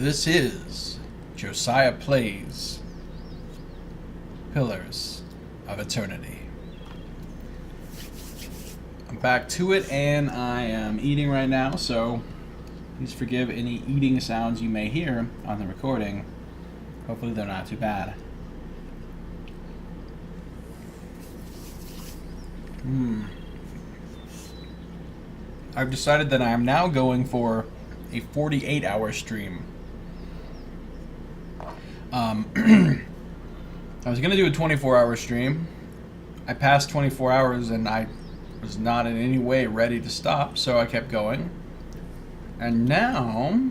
This is Josiah Plays Pillars of Eternity. I'm back to it, and I am eating right now, so please forgive any eating sounds you may hear on the recording. Hopefully they're not too bad. I've decided that I am now going for a 48-hour stream. I was going to do a 24-hour stream. I passed 24 hours and I was not in any way ready to stop, so I kept going. And now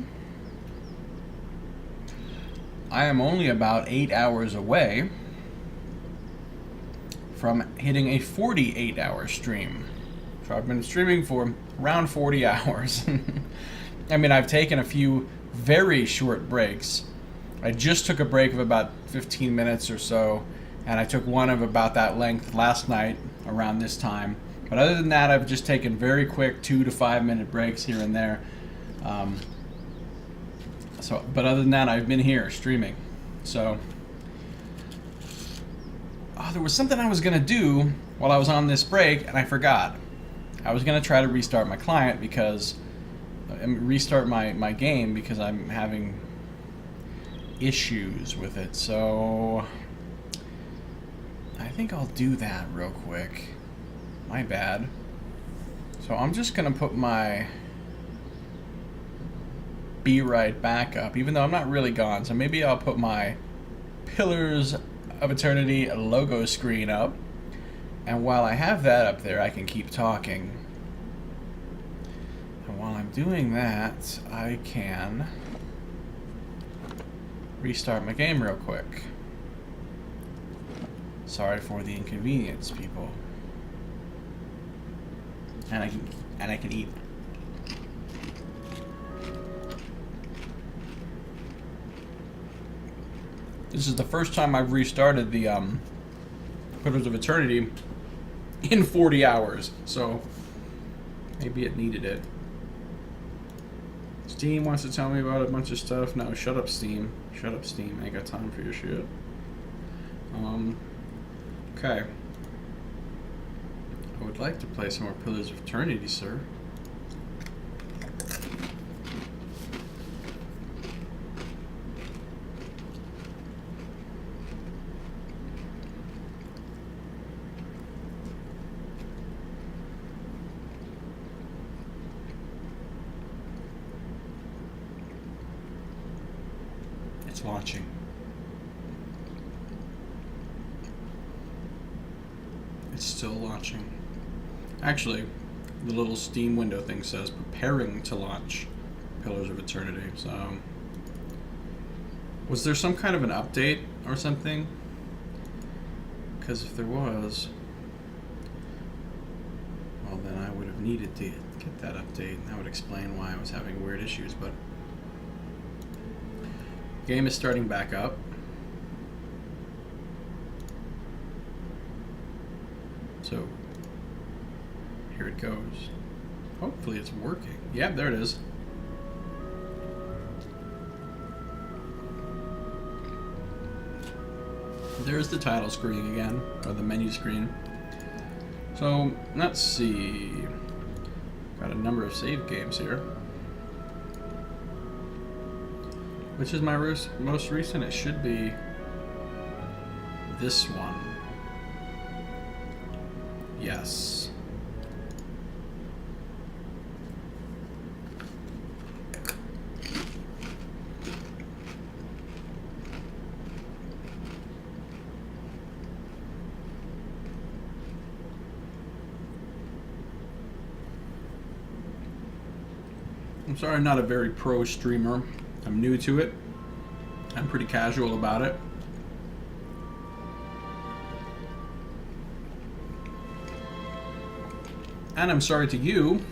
I am only about 8 hours away from hitting a 48-hour stream. So I've been streaming for around 40 hours. I mean, I've taken a few very short breaks. I just took a break of about 15 minutes or so, and I took one of about that length last night around this time. But other than that, I've just taken very quick 2 to 5 minute breaks here and there. But other than that, I've been here streaming. So, there was something I was gonna do while I was on this break, and I forgot. I was gonna try to restart my client because restart my game because I'm having issues with it. So I think I'll do that real quick. My bad. So I'm just gonna put my Be Right back up, even though I'm not really gone. So maybe I'll put my Pillars of Eternity logo screen up, and while I have that up there, I can keep talking. And while I'm doing that, I can restart my game real quick. Sorry for the inconvenience, people. And I can eat. This is the first time I've restarted the Pillars of Eternity in 40 hours, so maybe it needed it. Steam wants to tell me about a bunch of stuff. No, shut up, Steam. Shut up, Steam. I ain't got time for your shit. Okay. I would like to play some more Pillars of Eternity, sir. It's launching. It's still launching. Actually, the little Steam window thing says preparing to launch Pillars of Eternity. So, was there some kind of an update or something? Because if there was, well, then I would have needed to get that update. That would explain why I was having weird issues, but the game is starting back up. So, here it goes. Hopefully it's working. Yeah, there it is. There's the title screen again, or the menu screen. So, let's see. Got a number of save games here. Which is my most recent? It should be this one. Yes. I'm sorry I'm not a very pro streamer. I'm new to it. I'm pretty casual about it. And I'm sorry to you,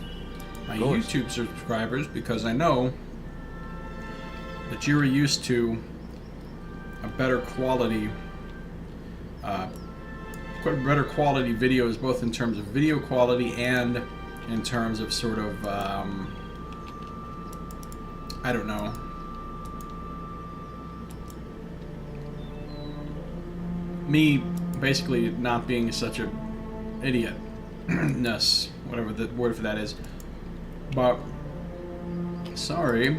my YouTube subscribers, because I know that you're used to a better quality, quite better quality videos, both in terms of video quality and in terms of sort of, I don't know, me basically not being such a idiot. Ness, whatever the word for that is. But, sorry,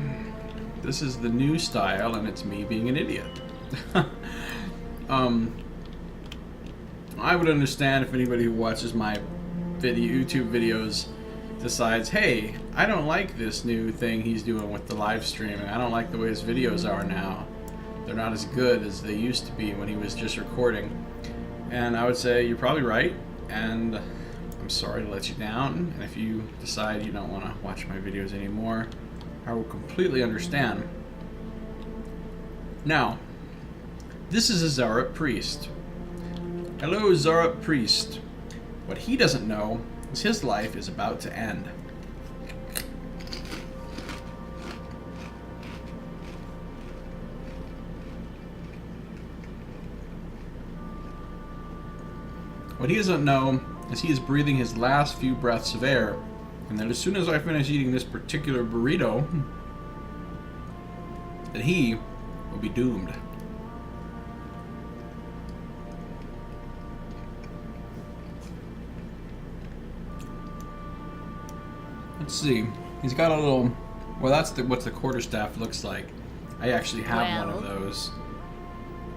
this is the new style, and it's me being an idiot. I would understand if anybody who watches my YouTube videos decides, hey, I don't like this new thing he's doing with the live streaming. I don't like the way his videos are now. They're not as good as they used to be when he was just recording. And I would say, you're probably right, and I'm sorry to let you down. And if you decide you don't want to watch my videos anymore, I will completely understand. Now, this is a Zarup priest. Hello, Zarup priest. What he doesn't know is his life is about to end. What he doesn't know is he is breathing his last few breaths of air, and that as soon as I finish eating this particular burrito, that he will be doomed. Let's see. He's got a little... Well, that's what the quarterstaff looks like. I actually have one of those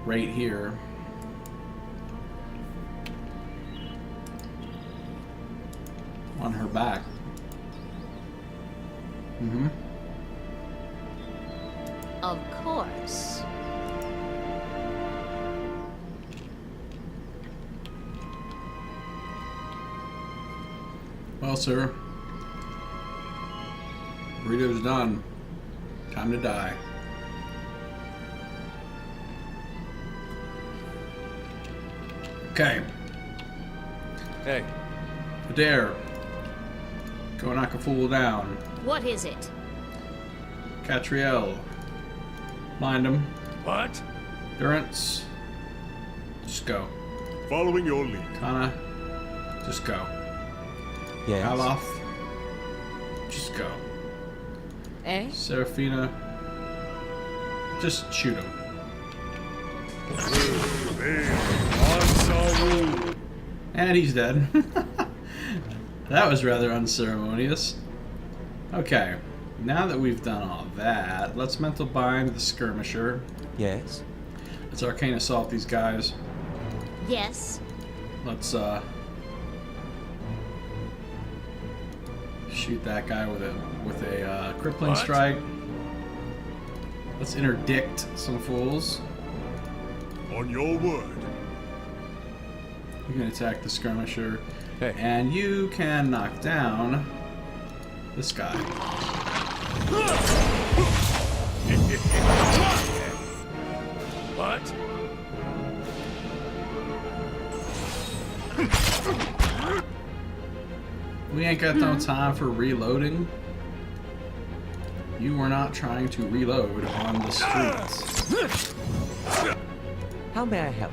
right here. On her back. Mm-hmm. Of course. Well, sir. Burrito's done. Time to die. Okay. Hey. Adair. Go knock a fool down. What is it? Catriel. Blind him. What? Durance. Just go. Following your lead. Kana. Just go. Yes. Alof. Just go. Eh? Seraphina. Just shoot him. And he's dead. That was rather unceremonious. Okay. Now that we've done all that, let's mental bind the skirmisher. Yes. Let's arcane assault these guys. Yes. Let's shoot that guy with a crippling strike. Let's interdict some fools. On your word. You can attack the skirmisher. Hey. And you can knock down this guy. What? We ain't got no time for reloading. You were not trying to reload on the streets. How may I help?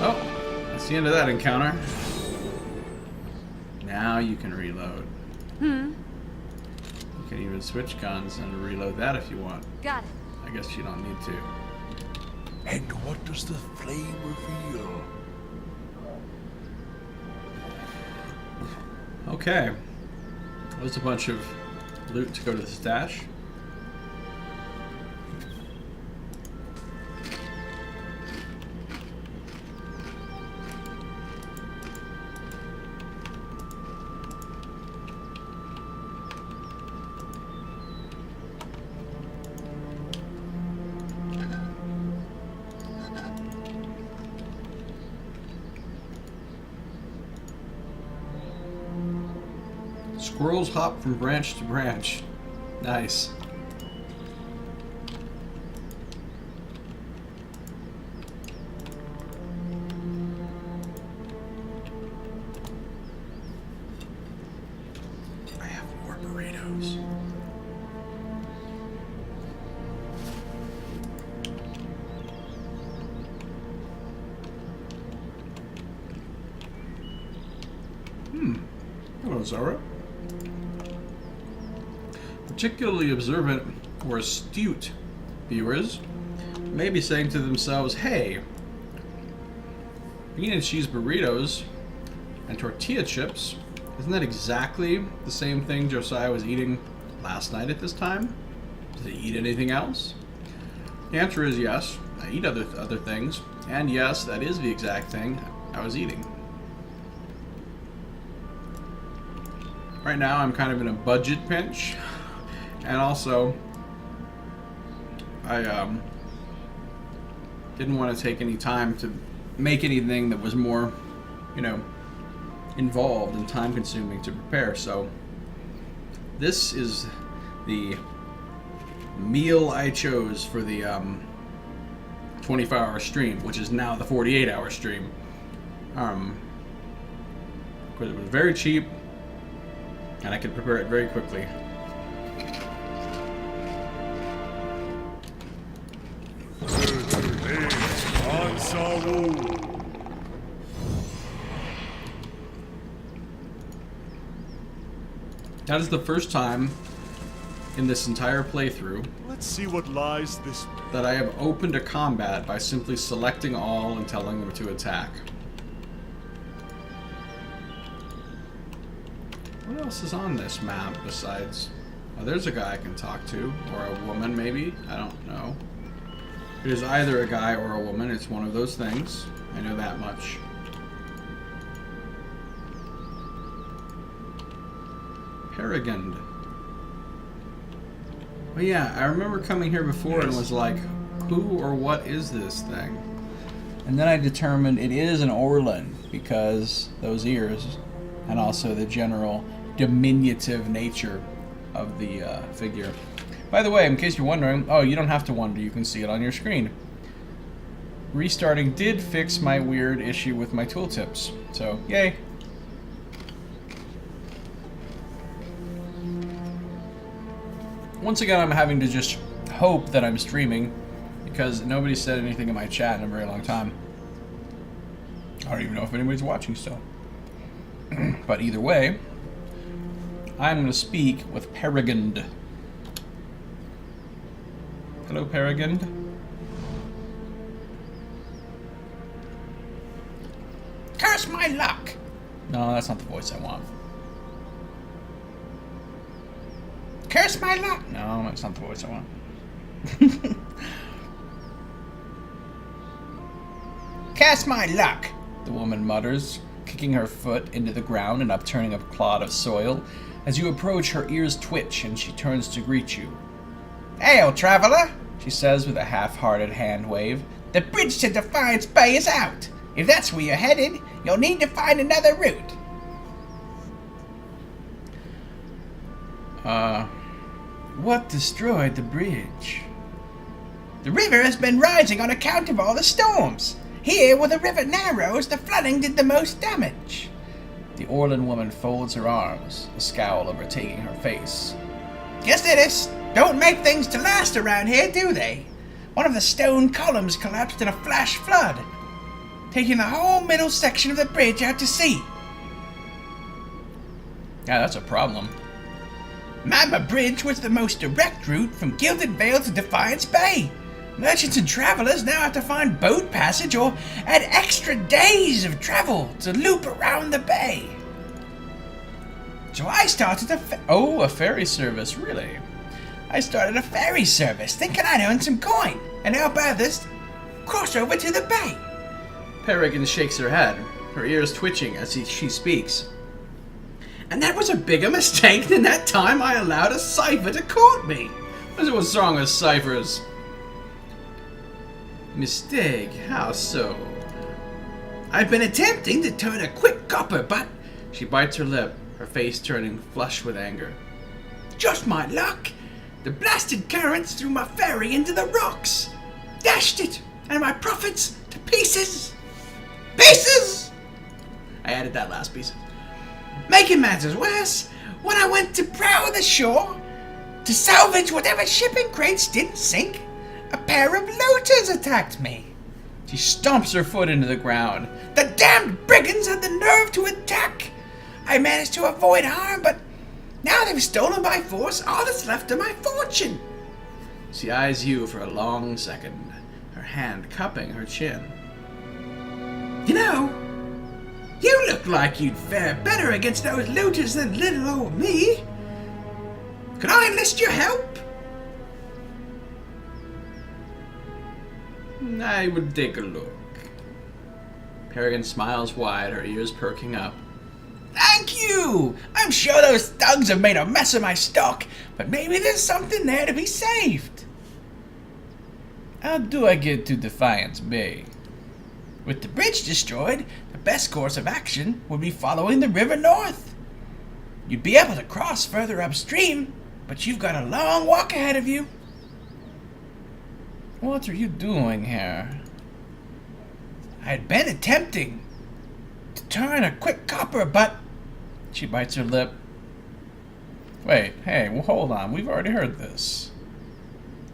Oh, that's the end of that encounter. Now you can reload. You can even switch guns and reload that if you want. Got it. I guess you don't need to. And what does the flame reveal? Okay. There's a bunch of loot to go to the stash. Squirrels hop from branch to branch. Nice. I have more burritos. Hello, Zara. Particularly observant or astute viewers may be saying to themselves, hey, bean and cheese burritos and tortilla chips. Isn't that exactly the same thing Josiah was eating last night at this time? Did he eat anything else? The answer is yes. I eat other things, and yes, that is the exact thing I was eating. Right now, I'm kind of in a budget pinch, and also, I didn't want to take any time to make anything that was more, you know, involved and time-consuming to prepare. So, this is the meal I chose for the 24-hour stream, which is now the 48-hour stream. Because it was very cheap, and I could prepare it very quickly. That is the first time in this entire playthrough Let's see what lies this way. that I have opened a combat by simply selecting all and telling them to attack. What else is on this map besides... Oh, there's a guy I can talk to. Or a woman, maybe? I don't know. It is either a guy or a woman. It's one of those things. I know that much. Perrigen. Well, yeah, I remember coming here before and was like, who or what is this thing? And then I determined it is an Orlan because those ears and also the general diminutive nature of the figure. By the way, in case you're wondering, oh, you don't have to wonder, you can see it on your screen. Restarting did fix my weird issue with my tooltips, so yay. Once again, I'm having to just hope that I'm streaming because nobody said anything in my chat in a very long time. I don't even know if anybody's watching still. But either way, I'm going to speak with Perrigen. Hello, Perrigen. Curse my luck! No, that's not the voice I want. Curse my luck! No, that's not the voice I want. Curse my luck! The woman mutters, kicking her foot into the ground and upturning a clod of soil. As you approach, her ears twitch and she turns to greet you. Hail, traveler! She says with a half-hearted hand wave. The bridge to Defiance Bay is out. If that's where you're headed, you'll need to find another route. What destroyed the bridge? The river has been rising on account of all the storms. Here, where the river narrows, the flooding did the most damage. The Orlan woman folds her arms, a scowl overtaking her face. Guess they just don't make things to last around here, do they? One of the stone columns collapsed in a flash flood, taking the whole middle section of the bridge out to sea. Yeah, that's a problem. Mama Bridge was the most direct route from Gilded Vale to Defiance Bay. Merchants and travelers now have to find boat passage or add extra days of travel to loop around the bay. So I started a ferry service, really? I started a ferry service thinking I'd earn some coin and help others cross over to the bay. Perrigen shakes her head, her ears twitching as she speaks. And that was a bigger mistake than that time I allowed a cipher to court me. What's wrong with ciphers? Mistake? How so? I've been attempting to turn a quick copper, but... She bites her lip, her face turning flush with anger. Just my luck. The blasted currents threw my ferry into the rocks. Dashed it, and my profits to pieces. Pieces! I added that last piece. Making matters worse, when I went to prow the shore to salvage whatever shipping crates didn't sink, a pair of looters attacked me. She stomps her foot into the ground. The damned brigands had the nerve to attack. I managed to avoid harm, but now they've stolen by force all that's left of my fortune. She eyes you for a long second, her hand cupping her chin. You know, you look like you'd fare better against those looters than little old me. Could I enlist your help? I would take a look. Perrigen smiles wide, her ears perking up. Thank you! I'm sure those thugs have made a mess of my stock, but maybe there's something there to be saved. How do I get to Defiance Bay? With the bridge destroyed, the best course of action would be following the river north. You'd be able to cross further upstream, but you've got a long walk ahead of you. What are you doing here? I'd been attempting to turn a quick copper, but... She bites her lip. Wait, hey, well, hold on. We've already heard this.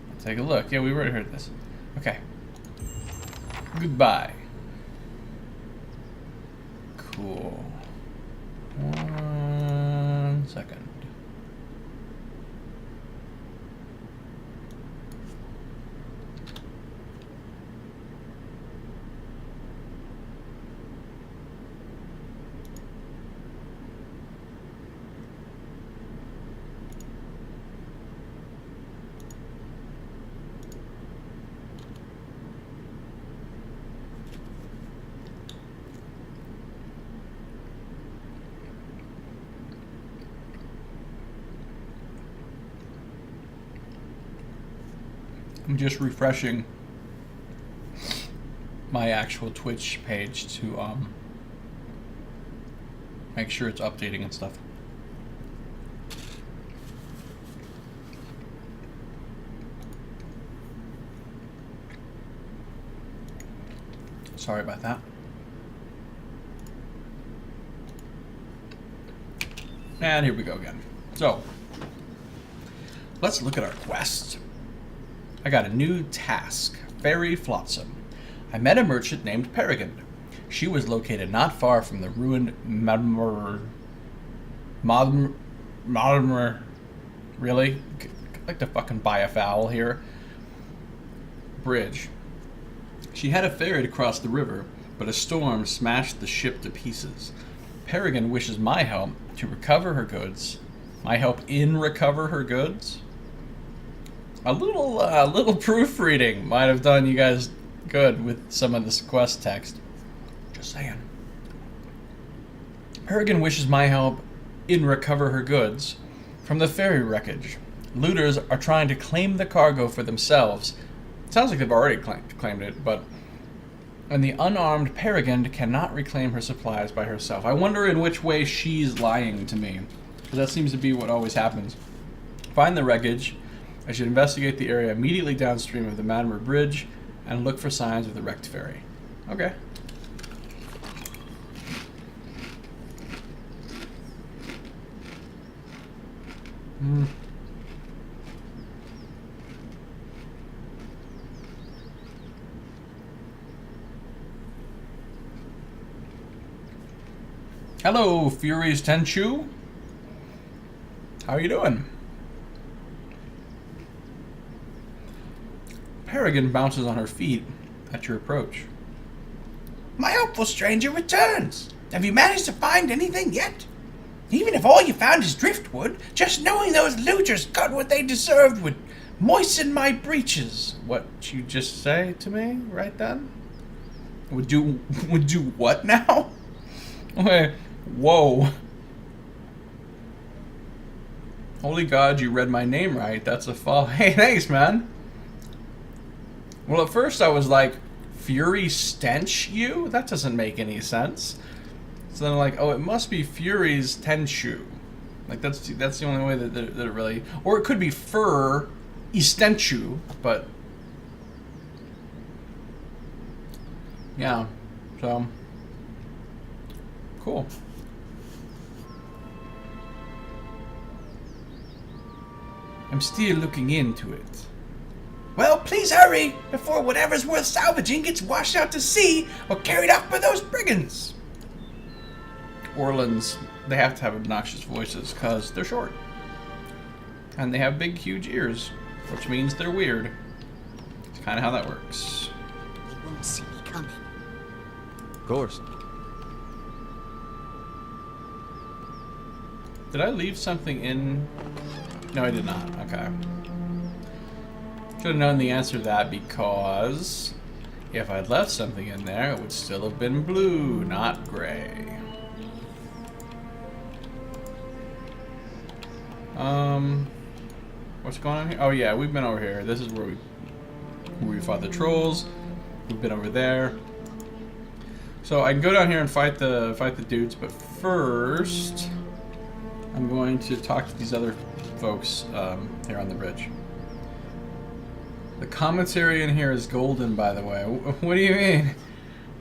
Let's take a look. Yeah, we've already heard this. Okay. Goodbye. Cool. 1 second. I'm just refreshing my actual Twitch page to make sure it's updating and stuff. Sorry about that. And here we go again. So, let's look at our quest. I got a new task, Ferry Flotsam. I met a merchant named Perrigen. She was located not far from the ruined really? I'd like to fucking buy a foul here. Bridge. She had a ferry to cross the river, but a storm smashed the ship to pieces. Perrigen wishes my help to recover her goods. My help in recover her goods? A little proofreading might have done you guys good with some of this quest text. Just saying. Perrigen wishes my help in recover her goods from the ferry wreckage. Looters are trying to claim the cargo for themselves. It sounds like they've already claimed it, but... And the unarmed Perrigen cannot reclaim her supplies by herself. I wonder in which way she's lying to me. Because that seems to be what always happens. Find the wreckage. I should investigate the area immediately downstream of the Madmer Bridge and look for signs of the wrecked ferry. Okay. Hello, Fury's Tenchu. How are you doing? Perrigen bounces on her feet at your approach. My hopeful stranger returns. Have you managed to find anything yet? Even if all you found is driftwood, just knowing those looters got what they deserved would moisten my breeches. What you just say to me right then? Would do what now? Okay, whoa. Holy God, you read my name right. That's a fall. Hey, thanks, man. Well, at first I was like, Fury Stench you? That doesn't make any sense. So then I'm like, oh, it must be Fury's Tenchu. Like, that's the only way that it really... Or it could be Fur Istenchu, but... Yeah, so... Cool. I'm still looking into it. Well, please hurry, before whatever's worth salvaging gets washed out to sea or carried off by those brigands. Orlans, they have to have obnoxious voices, because they're short. And they have big, huge ears, which means they're weird. It's kind of how that works. He won't see me coming. Of course. Did I leave something in? No, I did not. Okay. Should have known the answer to that because if I'd left something in there, it would still have been blue, not gray. What's going on here? Oh yeah, we've been over here. This is where we fought the trolls. We've been over there. So I can go down here and fight the dudes, but first I'm going to talk to these other folks here on the bridge. The commentary in here is golden, by the way. What do you mean?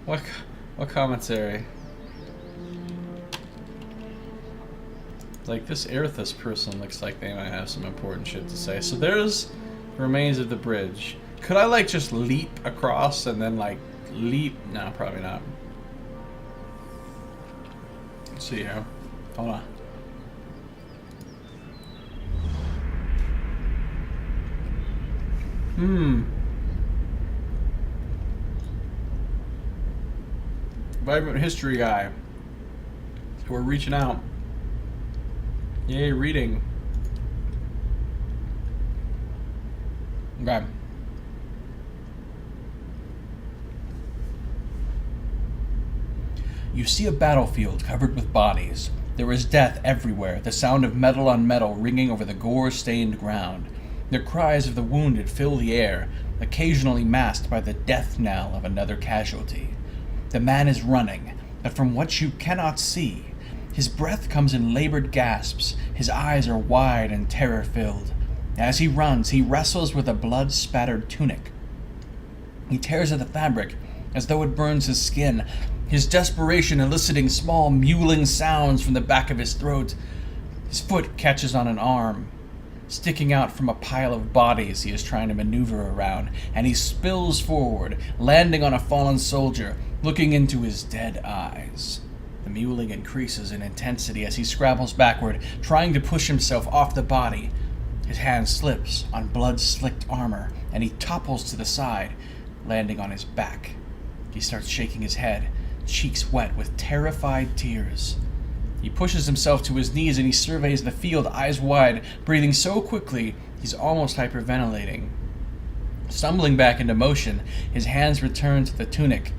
What commentary? Like, this Erithus person looks like they might have some important shit to say. So there's the remains of the bridge. Could I, like, just leap across and then, like, leap? No, probably not. Let's see here. Hold on. Vibrant history guy. So we're reaching out. Yay, reading. Okay. You see a battlefield covered with bodies. There is death everywhere, the sound of metal on metal ringing over the gore-stained ground. The cries of the wounded fill the air, occasionally masked by the death knell of another casualty. The man is running, but from what you cannot see, his breath comes in labored gasps, his eyes are wide and terror-filled. As he runs, he wrestles with a blood-spattered tunic. He tears at the fabric as though it burns his skin, his desperation eliciting small mewling sounds from the back of his throat. His foot catches on an arm, sticking out from a pile of bodies he is trying to maneuver around, and he spills forward, landing on a fallen soldier, looking into his dead eyes. The mewling increases in intensity as he scrabbles backward, trying to push himself off the body. His hand slips on blood-slicked armor, and he topples to the side, landing on his back. He starts shaking his head, cheeks wet with terrified tears. He pushes himself to his knees and he surveys the field, eyes wide, breathing so quickly he's almost hyperventilating. Stumbling back into motion, his hands return to the tunic,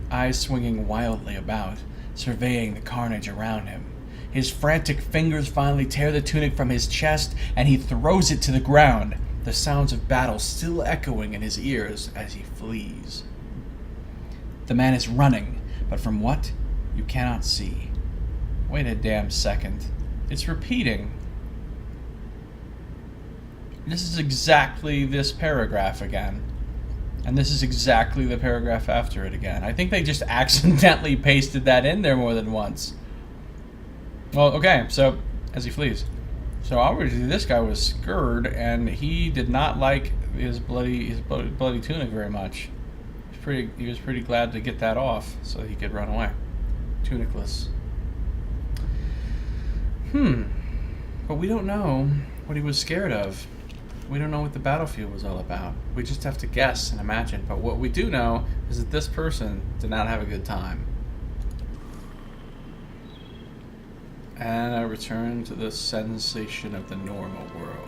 eyes swinging wildly about, surveying the carnage around him. His frantic fingers finally tear the tunic from his chest, and he throws it to the ground, the sounds of battle still echoing in his ears as he flees. The man is running, but from what? You cannot see. Wait a damn second. It's repeating. This is exactly this paragraph again. And this is exactly the paragraph after it again. I think they just accidentally pasted that in there more than once. Well, okay, so, as he flees. So obviously this guy was scared, and he did not like his bloody tunic very much. He was pretty glad to get that off so he could run away. Tunicless. But we don't know what he was scared of. We don't know what the battlefield was all about. We just have to guess and imagine. But what we do know is that this person did not have a good time. And I return to the sensation of the normal world.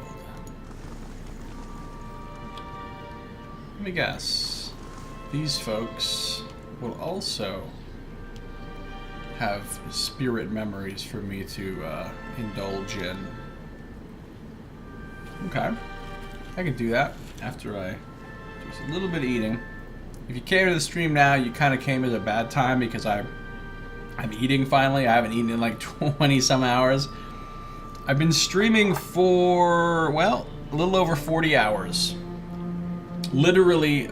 Let me guess. These folks will also have spirit memories for me to indulge in. Okay. I can do that after I do a little bit of eating. If you came to the stream now, you kind of came at a bad time because I'm eating finally. I haven't eaten in like 20 some hours. I've been streaming for, well, a little over 40 hours. Literally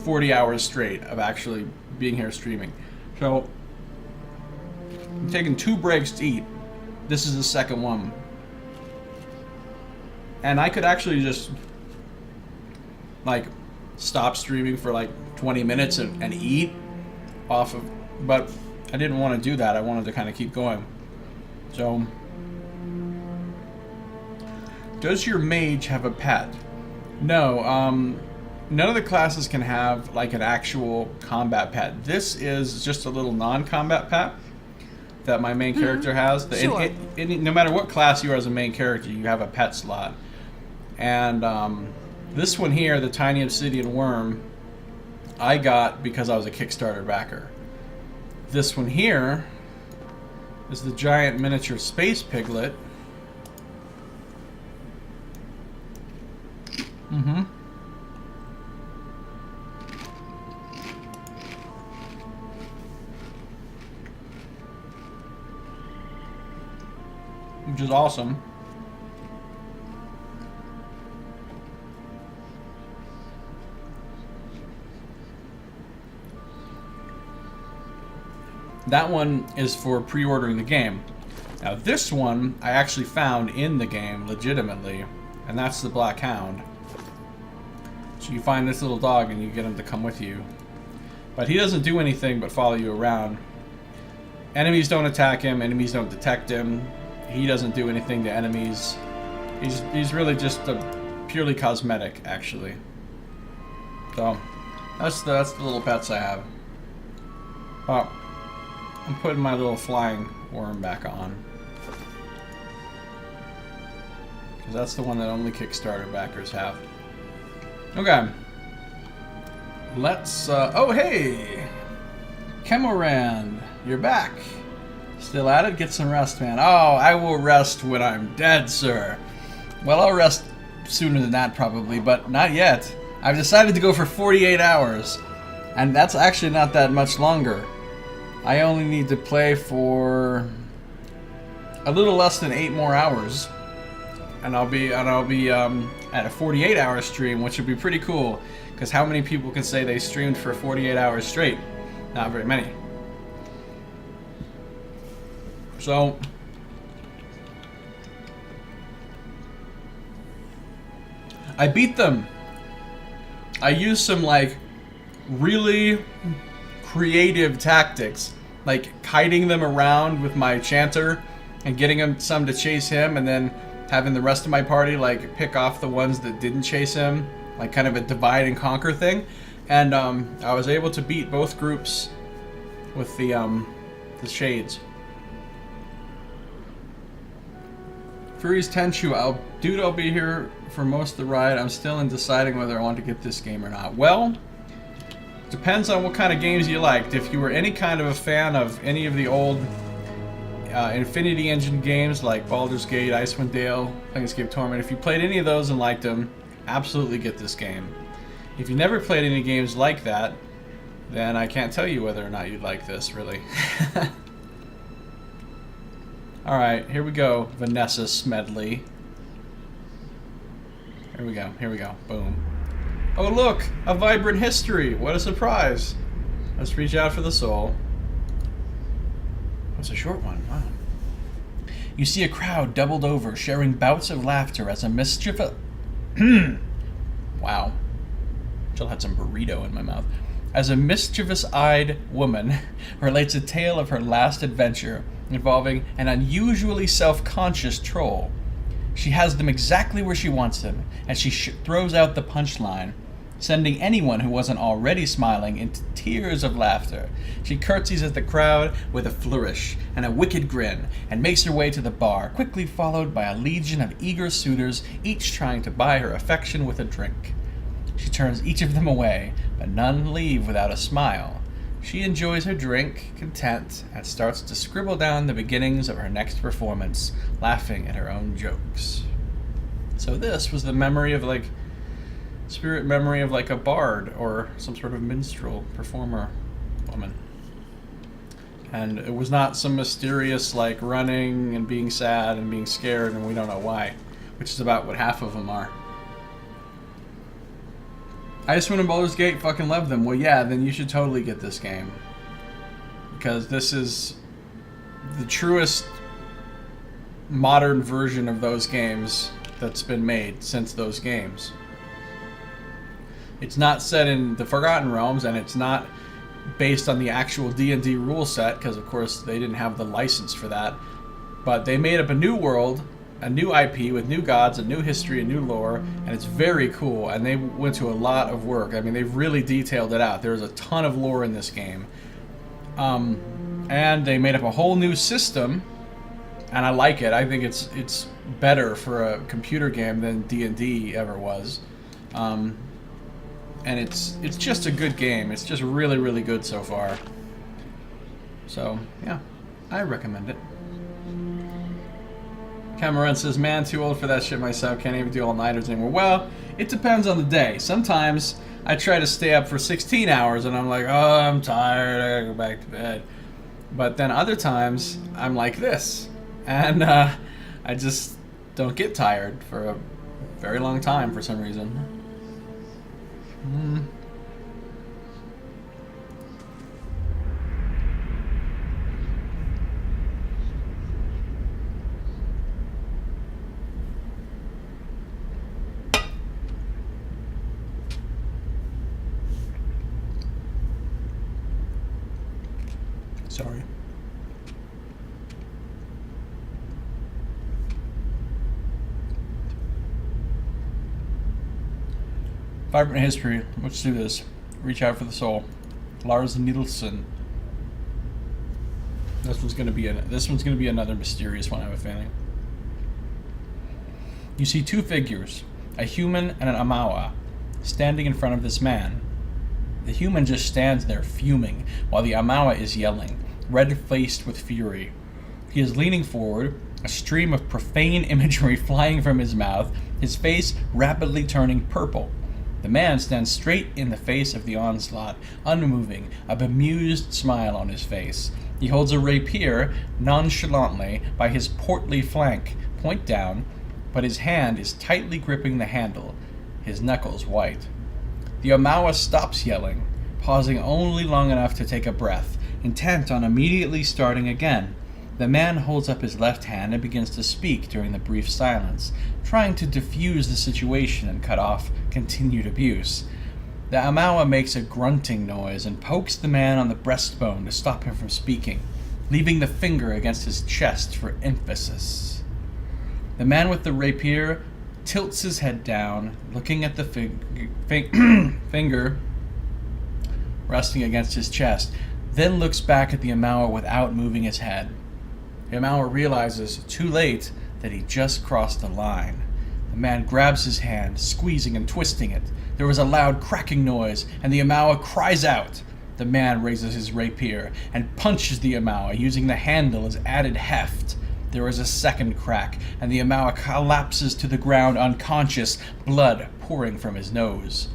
40 hours straight of actually being here streaming. So, I'm taking 2 breaks to eat. This is the second one. And I could actually just, like, stop streaming for like 20 minutes and eat off of, but I didn't want to do that. I wanted to kind of keep going. So, does your mage have a pet? No, none of the classes can have like an actual combat pet. This is just a little non-combat pet that my main character has. Sure. No matter what class you are as a main character, you have a pet slot. And this one here, the tiny obsidian worm, I got because I was a Kickstarter backer. This one here is the giant miniature space piglet. Mm-hmm. Which is awesome. That one is for pre-ordering the game. Now this one I actually found in the game legitimately, and that's the Black Hound. So you find this little dog and you get him to come with you. But he doesn't do anything but follow you around. Enemies don't attack him, enemies don't detect him. He doesn't do anything to enemies. He's really just a purely cosmetic, actually. So that's the little pets I have. Oh, I'm putting my little flying worm back on. Because that's the one that only Kickstarter backers have. Okay. Let's, oh hey! Chemoran, you're back. Still at it? Get some rest, man. Oh, I will rest when I'm dead, sir. Well, I'll rest sooner than that, probably, but not yet. I've decided to go for 48 hours. And that's actually not that much longer. I only need to play for a little less than 8 more hours. And I'll be at a 48-hour stream, which would be pretty cool. Because how many people can say they streamed for 48 hours straight? Not very many. So, I beat them. I used some like really creative tactics, like kiting them around with my chanter and getting them some to chase him, and then having the rest of my party like pick off the ones that didn't chase him, like kind of a divide and conquer thing. And I was able to beat both groups with the shades. Fury's Tenchu, I'll be here for most of the ride. I'm still in deciding whether I want to get this game or not. Well, depends on what kind of games you liked. If you were any kind of a fan of any of the old Infinity Engine games like Baldur's Gate, Icewind Dale, Planescape Torment, if you played any of those and liked them, absolutely get this game. If you never played any games like that, then I can't tell you whether or not you'd like this, really. Alright, here we go, Vanessa Smedley. Here we go, boom. Oh look, a vibrant history, what a surprise. Let's reach out for the soul. That's a short one, wow. You see a crowd doubled over, sharing bouts of laughter as a mischievous... Wow. Jill had some burrito in my mouth. As a mischievous-eyed woman relates a tale of her last adventure involving an unusually self-conscious troll. She has them exactly where she wants them, and she throws out the punchline, sending anyone who wasn't already smiling into tears of laughter. She curtsies at the crowd with a flourish and a wicked grin, and makes her way to the bar, quickly followed by a legion of eager suitors, each trying to buy her affection with a drink. She turns each of them away, but none leave without a smile. She enjoys her drink, content, and starts to scribble down the beginnings of her next performance, laughing at her own jokes. So this was the memory of, like, spirit memory of, like, a bard or some sort of minstrel performer woman. And it was not some mysterious, like, running and being sad and being scared and we don't know why, which is about what half of them are. Icewind and Baldur's Gate, fucking love them. Well, yeah, then you should totally get this game. Because this is the truest modern version of those games that's been made since those games. It's not set in the Forgotten Realms, and it's not based on the actual D&D rule set, because of course they didn't have the license for that. But they made up a new world a new IP with new gods, a new history, a new lore, and it's very cool. And they went to a lot of work. I mean, they've really detailed it out. There's a ton of lore in this game. And they made up a whole new system, and I like it. I think it's better for a computer game than D&D ever was. And it's just a good game. It's just really, really good so far. So, yeah, I recommend it. Cameron says, man, too old for that shit myself. Can't even do all-nighters anymore. Well, it depends on the day. Sometimes I try to stay up for 16 hours, and I'm like, oh, I'm tired. I gotta go back to bed. But then other times, I'm like this. And I just don't get tired for a very long time for some reason. Sorry. Vibrant history. Let's do this. Reach out for the soul. Lars Nielsen. This one's gonna be another mysterious one, I have a feeling. You see two figures, a human and an Amawa, standing in front of this man. The human just stands there fuming, while the Amawa is yelling, red-faced with fury. He is leaning forward, a stream of profane imagery flying from his mouth, his face rapidly turning purple. The man stands straight in the face of the onslaught, unmoving, a bemused smile on his face. He holds a rapier nonchalantly by his portly flank, point down, but his hand is tightly gripping the handle, his knuckles white. The Amawa stops yelling, pausing only long enough to take a breath, intent on immediately starting again. The man holds up his left hand and begins to speak during the brief silence, trying to diffuse the situation and cut off continued abuse. The Amawa makes a grunting noise and pokes the man on the breastbone to stop him from speaking, leaving the finger against his chest for emphasis. The man with the rapier tilts his head down, looking at the finger resting against his chest, then looks back at the Amawa without moving his head. The Amawa realizes, too late, that he just crossed the line. The man grabs his hand, squeezing and twisting it. There was a loud cracking noise, and the Amawa cries out. The man raises his rapier and punches the Amawa, using the handle as added heft. There is a second crack, and the Amawa collapses to the ground unconscious, blood pouring from his nose.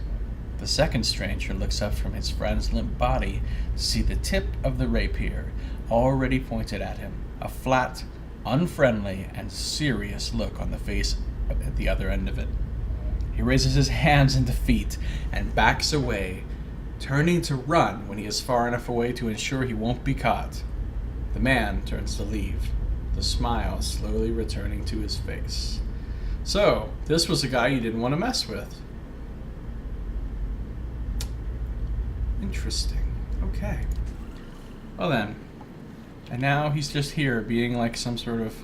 The second stranger looks up from his friend's limp body to see the tip of the rapier already pointed at him, a flat, unfriendly, and serious look on the face at the other end of it. He raises his hands in defeat and backs away, turning to run when he is far enough away to ensure he won't be caught. The man turns to leave, the smile slowly returning to his face. So, this was a guy you didn't want to mess with. Interesting. Okay. Well then. And now he's just here, being like some sort of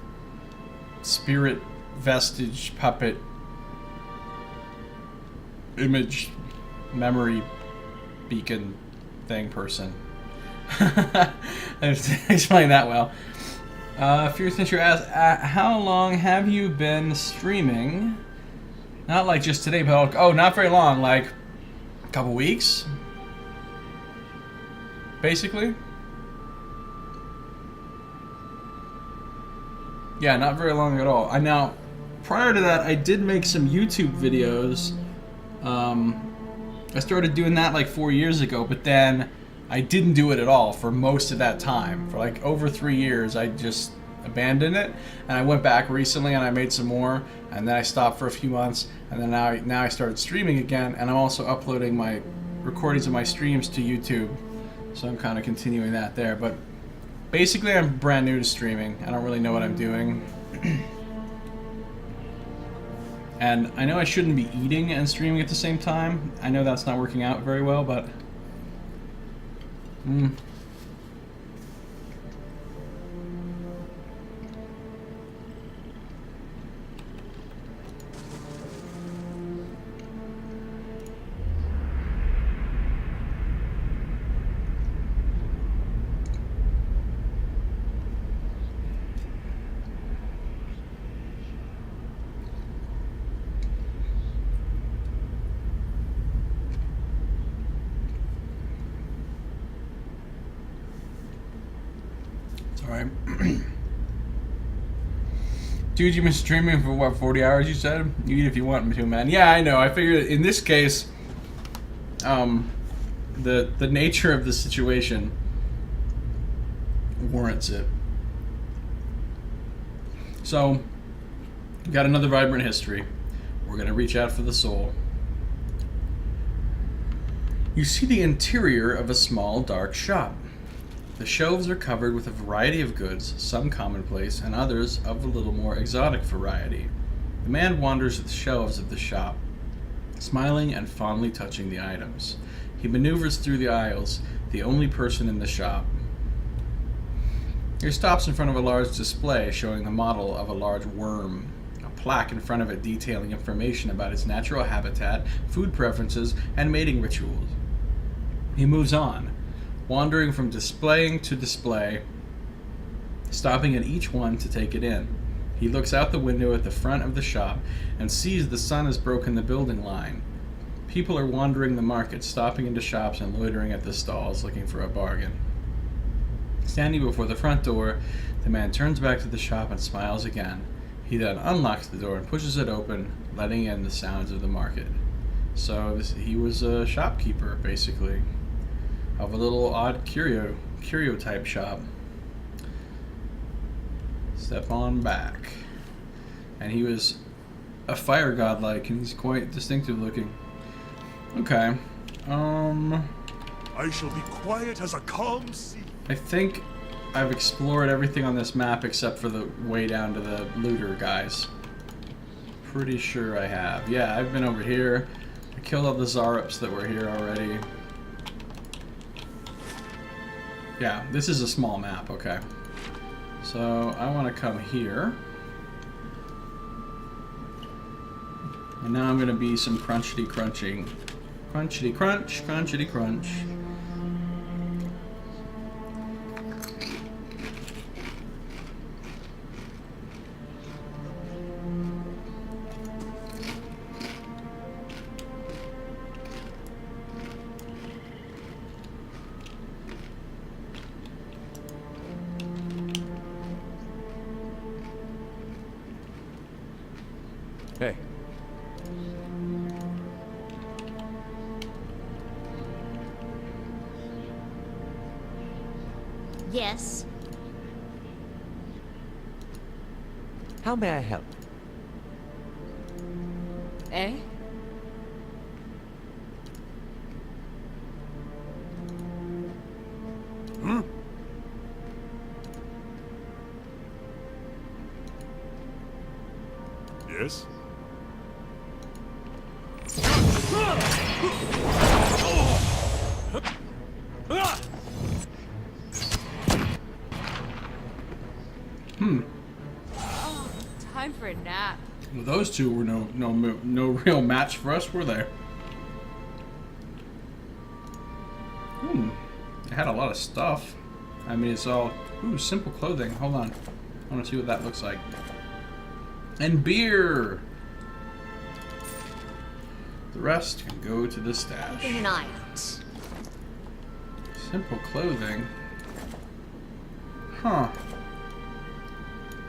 spirit vestige puppet image memory beacon thing person. I didn't explain that well. Fierce Fincher asks, how long have you been streaming? Not like just today, but not very long, like a couple weeks? Basically? Yeah, not very long at all. Now, prior to that, I did make some YouTube videos. I started doing that like 4 years ago, but then I didn't do it at all for most of that time. For like over 3 years, I just abandoned it. And I went back recently and I made some more, and then I stopped for a few months, and then now I started streaming again, and I'm also uploading my recordings of my streams to YouTube. So I'm kind of continuing that there, but basically I'm brand new to streaming. I don't really know what I'm doing. And I know I shouldn't be eating and streaming at the same time. I know that's not working out very well, but Alright. Dude, you've been streaming for what, 40 hours you said? You eat if you want to, man. Yeah, I know. I figured in this case, the nature of the situation warrants it. So, we got another vibrant history. We're going to reach out for the soul. You see the interior of a small, dark shop. The shelves are covered with a variety of goods, some commonplace and others of a little more exotic variety. The man wanders the shelves of the shop, smiling and fondly touching the items. He maneuvers through the aisles, the only person in the shop. He stops in front of a large display showing the model of a large worm. A plaque in front of it detailing information about its natural habitat, food preferences, and mating rituals. He moves on, wandering from displaying to display, stopping at each one to take it in. He looks out the window at the front of the shop and sees the sun has broken the building line. People are wandering the market, stopping into shops and loitering at the stalls looking for a bargain. Standing before the front door, the man turns back to the shop and smiles again. He then unlocks the door and pushes it open, letting in the sounds of the market. So he was a shopkeeper, basically, of a little odd curio type shop. Step on back. And he was a fire god-like, and he's quite distinctive looking. Okay. I shall be quiet as a calm sea. I think I've explored everything on this map except for the way down to the looter guys. Pretty sure I have. Yeah, I've been over here. I killed all the Zarups that were here already. Yeah, this is a small map, okay. So, I want to come here. And now I'm going to be some crunchity crunching. Crunchity crunch, crunchity crunch. Hey. Yes. How may I help? Eh? Yes? Time for a nap. Well, those two were no real match for us, were they? They had a lot of stuff. I mean, it's all... Ooh, simple clothing. Hold on. I want to see what that looks like. And beer! The rest can go to the stash. Keeping an eye out. Simple clothing. Huh.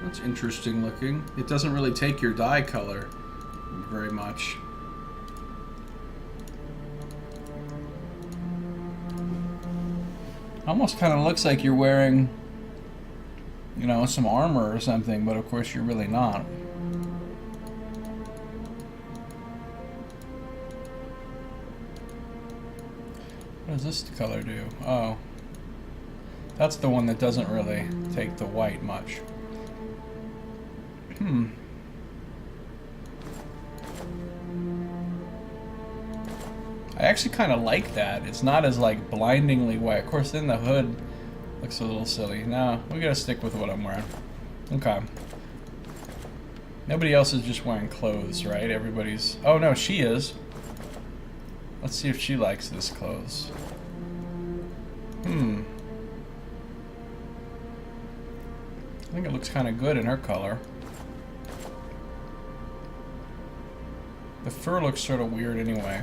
That's interesting looking. It doesn't really take your dye color very much. Almost kind of looks like you're wearing, you know, some armor or something, but of course you're really not. What does this color do? Oh. That's the one that doesn't really take the white much. I actually kind of like that. It's not as, like, blindingly white. Of course, then the hood looks a little silly. No, we gotta stick with what I'm wearing. Okay. Nobody else is just wearing clothes, right? Everybody's... Oh, no, she is. Let's see if she likes this clothes. I think it looks kind of good in her color. The fur looks sort of weird anyway.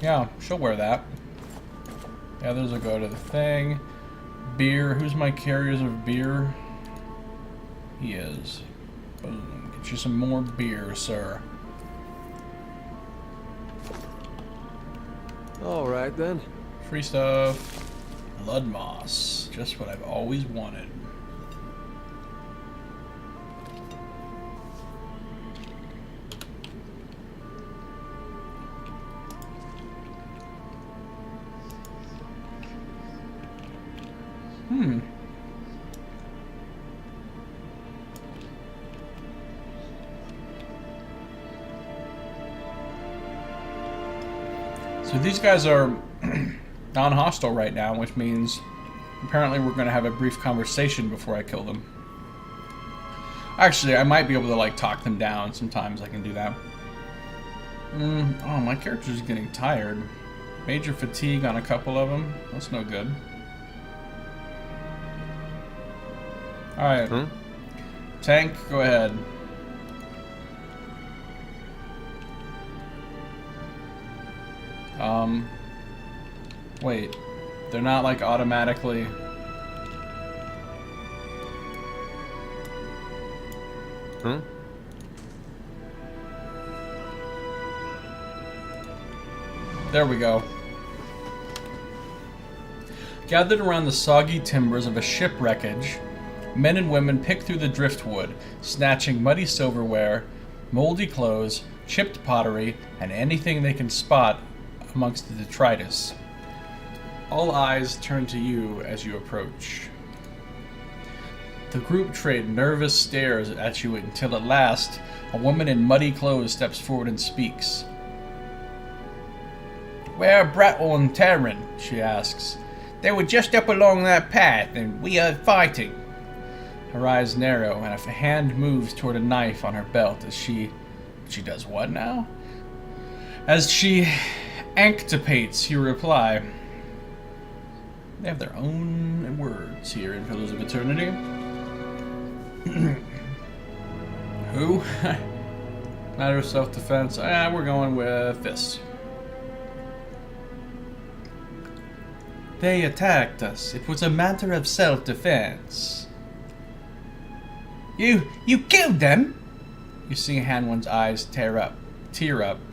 Yeah, she'll wear that. Yeah, those will go to the thing. beer. Who's my carriers of beer? He is. Boom. Get you some more beer, sir. Alright then. Free stuff. Blood moss. Just what I've always wanted. So these guys are non-hostile right now, which means apparently we're going to have a brief conversation before I kill them. Actually, I might be able to like talk them down. Sometimes I can do that. Oh, my character's getting tired. Major fatigue on a couple of them. That's no good. Alright. Tank, go ahead. Wait. They're not like automatically... There we go. Gathered around the soggy timbers of a ship wreckage, men and women pick through the driftwood, snatching muddy silverware, moldy clothes, chipped pottery, and anything they can spot amongst the detritus. All eyes turn to you as you approach. The group trade nervous stares at you until at last, a woman in muddy clothes steps forward and speaks. "Where are Brattle and Terran?" she asks. "They were just up along that path, and we are fighting." Her eyes narrow, and a hand moves toward a knife on her belt as she does what now? As she anctipates, you reply. They have their own words here in Pillars of Eternity. Who? Matter of self-defense. We're going with this. They attacked us. It was a matter of self-defense. You killed them? You see Hanwin's eyes tear up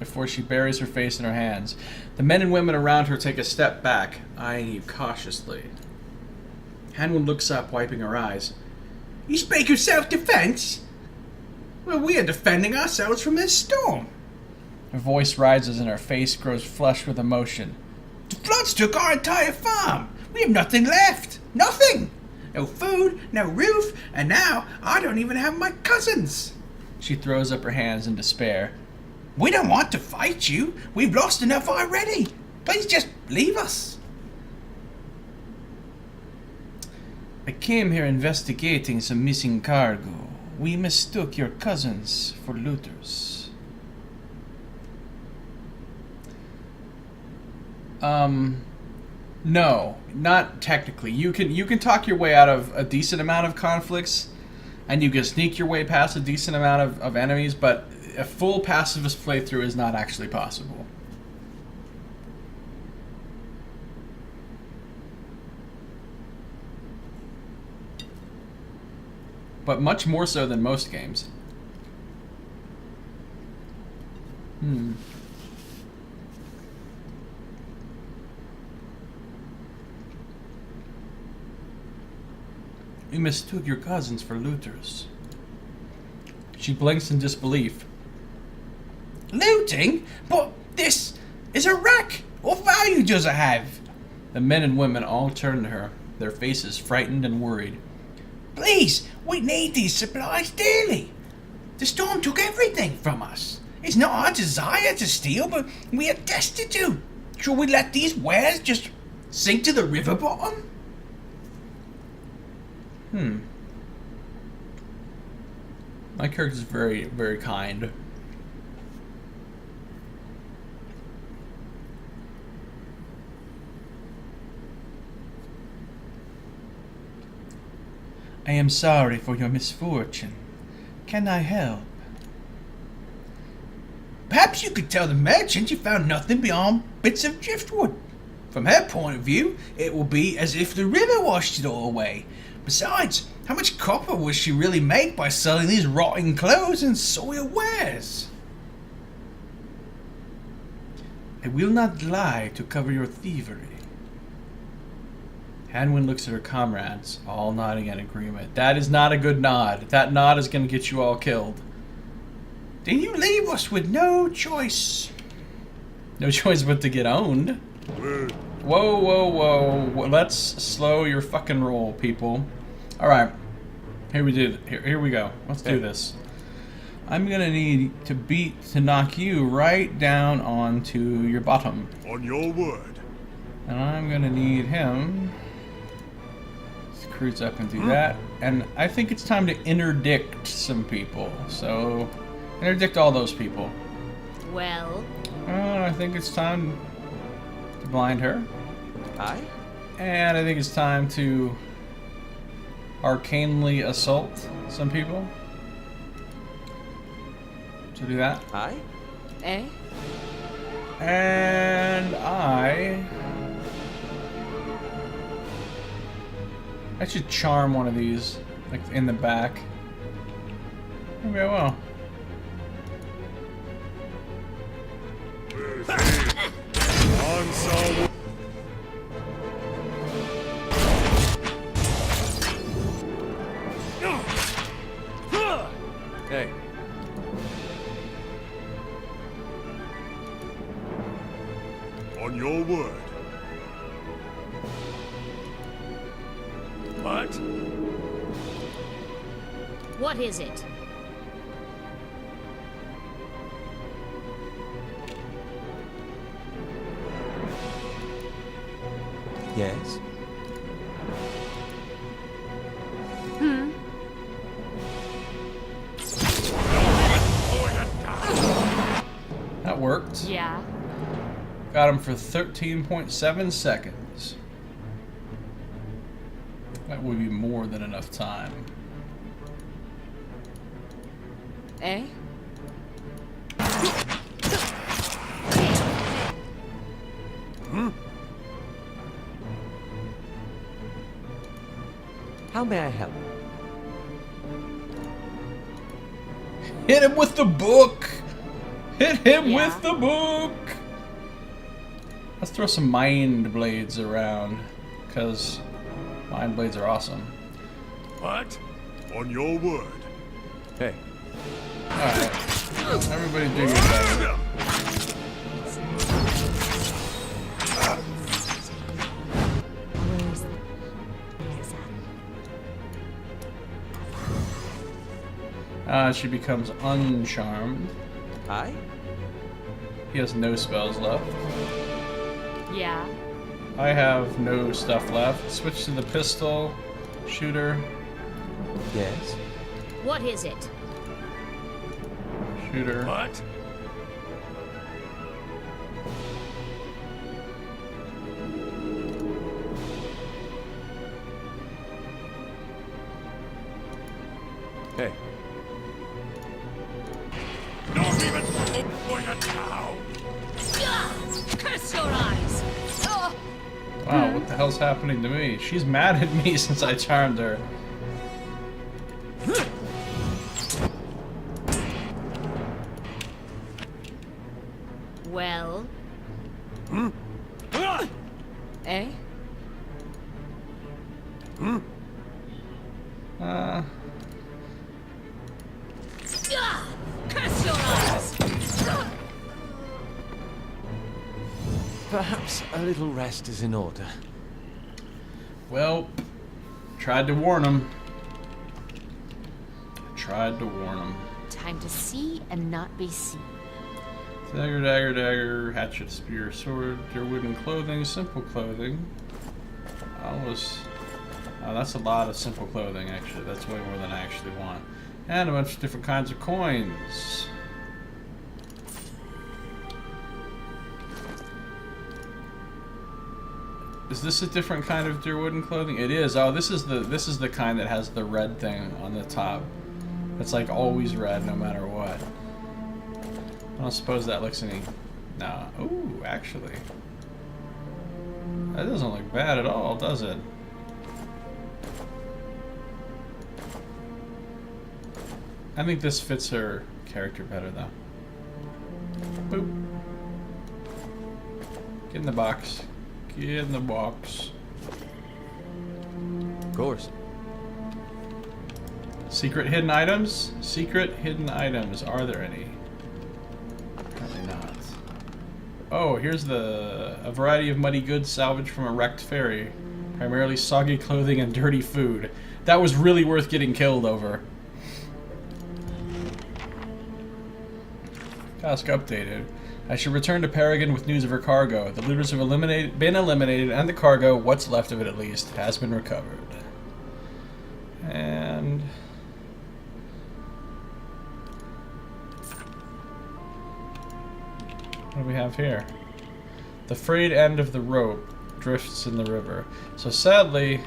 before she buries her face in her hands. The men and women around her take a step back, eyeing you cautiously. Hanwin looks up, wiping her eyes. You speak of self-defense? Well, we are defending ourselves from this storm. Her voice rises and her face grows flushed with emotion. The floods took our entire farm. We have nothing left. Nothing. No food, no roof, and now I don't even have my cousins. She throws up her hands in despair. We don't want to fight you. We've lost enough already. Please just leave us. I came here investigating some missing cargo. We mistook your cousins for looters. No, not technically. You can talk your way out of a decent amount of conflicts, and you can sneak your way past a decent amount of enemies, but a full pacifist playthrough is not actually possible. But much more so than most games. You mistook your cousins for looters. She blinks in disbelief. Looting? But this is a wreck. What value does it have? The men and women all turn to her, their faces frightened and worried. Please, we need these supplies daily. The storm took everything from us. It's not our desire to steal, but we are destitute. Should we let these wares just sink to the river bottom? My character's very, very kind. I am sorry for your misfortune. Can I help? Perhaps you could tell the merchant you found nothing beyond bits of driftwood. From her point of view, it will be as if the river washed it all away. Besides, how much copper will she really make by selling these rotting clothes and soiled wares? I will not lie to cover your thievery. Hanwyn looks at her comrades, all nodding in agreement. That is not a good nod. That nod is going to get you all killed. Then you leave us with no choice. No choice but to get owned. Whoa, whoa, whoa. Let's slow your fucking roll, people. Alright. Here we go. Let's do this. I'm going to need to knock you right down onto your bottom. On your word. And I'm going to need him to cruise up and do that. And I think it's time to interdict some people. So, interdict all those people. Well, I think it's time to blind her. Aye? And I think it's time to arcanely assault some people. So do that. Aye? eh? And I should charm one of these, like in the back. Maybe I will. Hey. On your word. What? What is it? Yes? That worked. Yeah. Got him for 13.7 seconds. That would be more than enough time. Eh? How may I help? Hit him with the book! Hit him Yeah. with the book! Let's throw some mind blades around, because mind blades are awesome. What? On your word. Hey. Alright. Everybody do your best. She becomes uncharmed. Aye? He has no spells left. Yeah. I have no stuff left. Switch to the pistol. Shooter. Yes? What is it? Shooter. What? Hey. Not even going to town. Curse your eyes! Oh. Wow, what the hell's happening to me? She's mad at me since I charmed her. Well. Eh? Curse your eyes! Perhaps a little rest is in order. Well, tried to warn him. Tried to warn him. Time to see and not be seen. Dagger, dagger, dagger, hatchet, spear, sword, your wooden clothing, simple clothing. Oh, that's a lot of simple clothing, actually. That's way more than I actually want. And a bunch of different kinds of coins. Is this a different kind of deer wooden clothing? It is. Oh, this is the kind that has the red thing on the top. It's like always red, no matter what. I don't suppose that looks any. No. Ooh, actually. That doesn't look bad at all, does it? I think this fits her character better, though. Boop. Get in the box. Get in the box. Of course. Secret hidden items? Secret hidden items. Are there any? Apparently not. Oh, here's a variety of muddy goods salvaged from a wrecked ferry. Primarily soggy clothing and dirty food. That was really worth getting killed over. Task updated. I should return to Perrigen with news of her cargo. The looters have been eliminated, and the cargo, what's left of it at least, has been recovered. And... what do we have here? The frayed end of the rope drifts in the river. So sadly,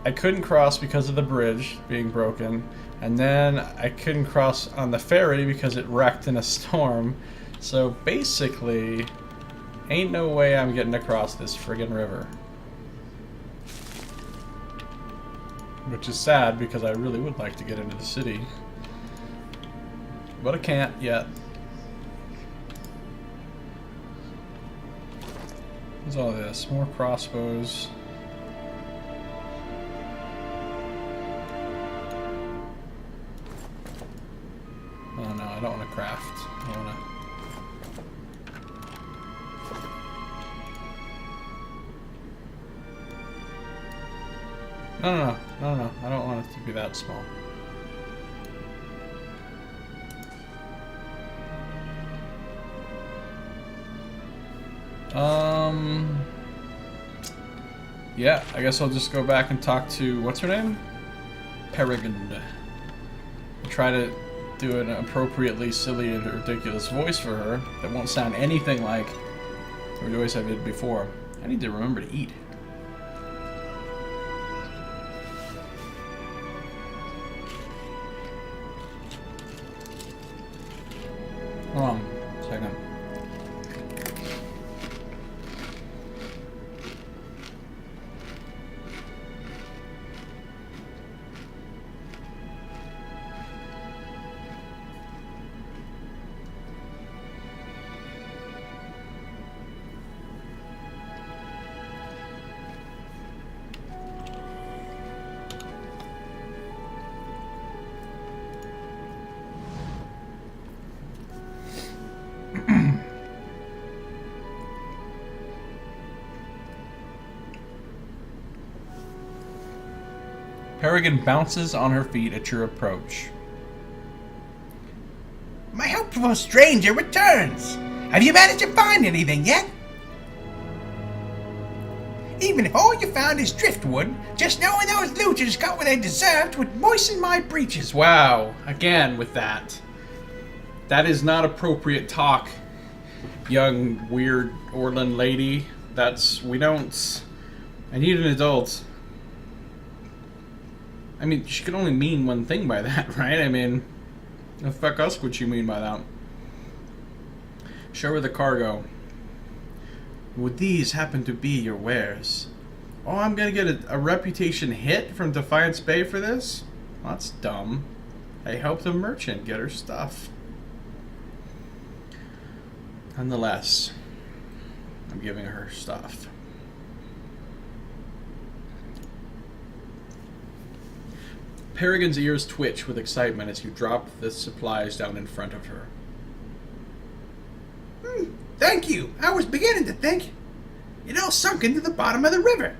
I couldn't cross because of the bridge being broken. And then I couldn't cross on the ferry because it wrecked in a storm. So basically, ain't no way I'm getting across this friggin' river. Which is sad because I really would like to get into the city. But I can't yet. What's all this? More crossbows. Oh no, I don't want to craft. I want to... No, I don't want it to be that small. Yeah, I guess I'll just go back and talk to, what's her name? Perrigen. Try to do an appropriately silly and ridiculous voice for her that won't sound anything like the voice I did before. I need to remember to eat. Hold on a second. Perrigen bounces on her feet at your approach. My helpful stranger returns. Have you managed to find anything yet? Even if all you found is driftwood, just knowing those looters got what they deserved would moisten my breeches. Wow, again with that. That is not appropriate talk, young, weird Orlin lady. We don't... I need an adult. I mean, she could only mean one thing by that, right? I mean, the fuck else would she mean by that? Show her the cargo. Would these happen to be your wares? Oh, I'm gonna get a reputation hit from Defiance Bay for this? Well, that's dumb. I helped a merchant get her stuff. Nonetheless, I'm giving her stuff. Perrigen's ears twitch with excitement as you drop the supplies down in front of her. Thank you. I was beginning to think it all sunk into the bottom of the river.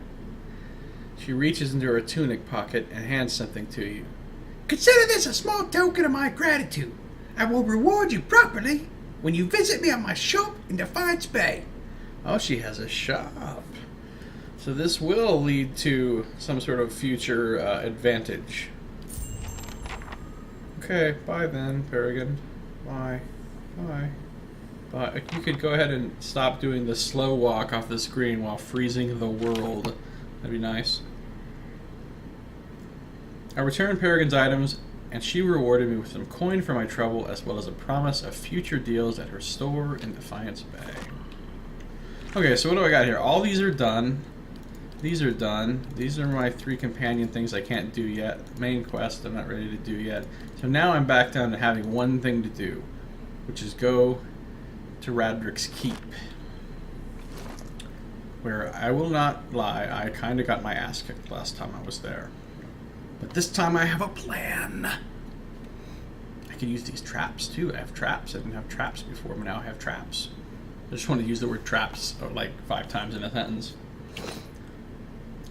She reaches into her tunic pocket and hands something to you. Consider this a small token of my gratitude. I will reward you properly when you visit me at my shop in Defiance Bay. Oh, she has a shop. So this will lead to some sort of future advantage. Okay, bye then, Perrigen. Bye. Bye. Bye. You could go ahead and stop doing the slow walk off the screen while freezing the world. That'd be nice. I returned Perrigen's items, and she rewarded me with some coin for my trouble, as well as a promise of future deals at her store in Defiance Bay. Okay, so what do I got here? All these are done. These are done. These are my 3 companion things I can't do yet. Main quest I'm not ready to do yet. So now I'm back down to having one thing to do, which is go to Raedric's Keep. Where I will not lie, I kind of got my ass kicked last time I was there. But this time I have a plan. I can use these traps too. I have traps. I didn't have traps before, but now I have traps. I just wanted to use the word traps like 5 times in a sentence.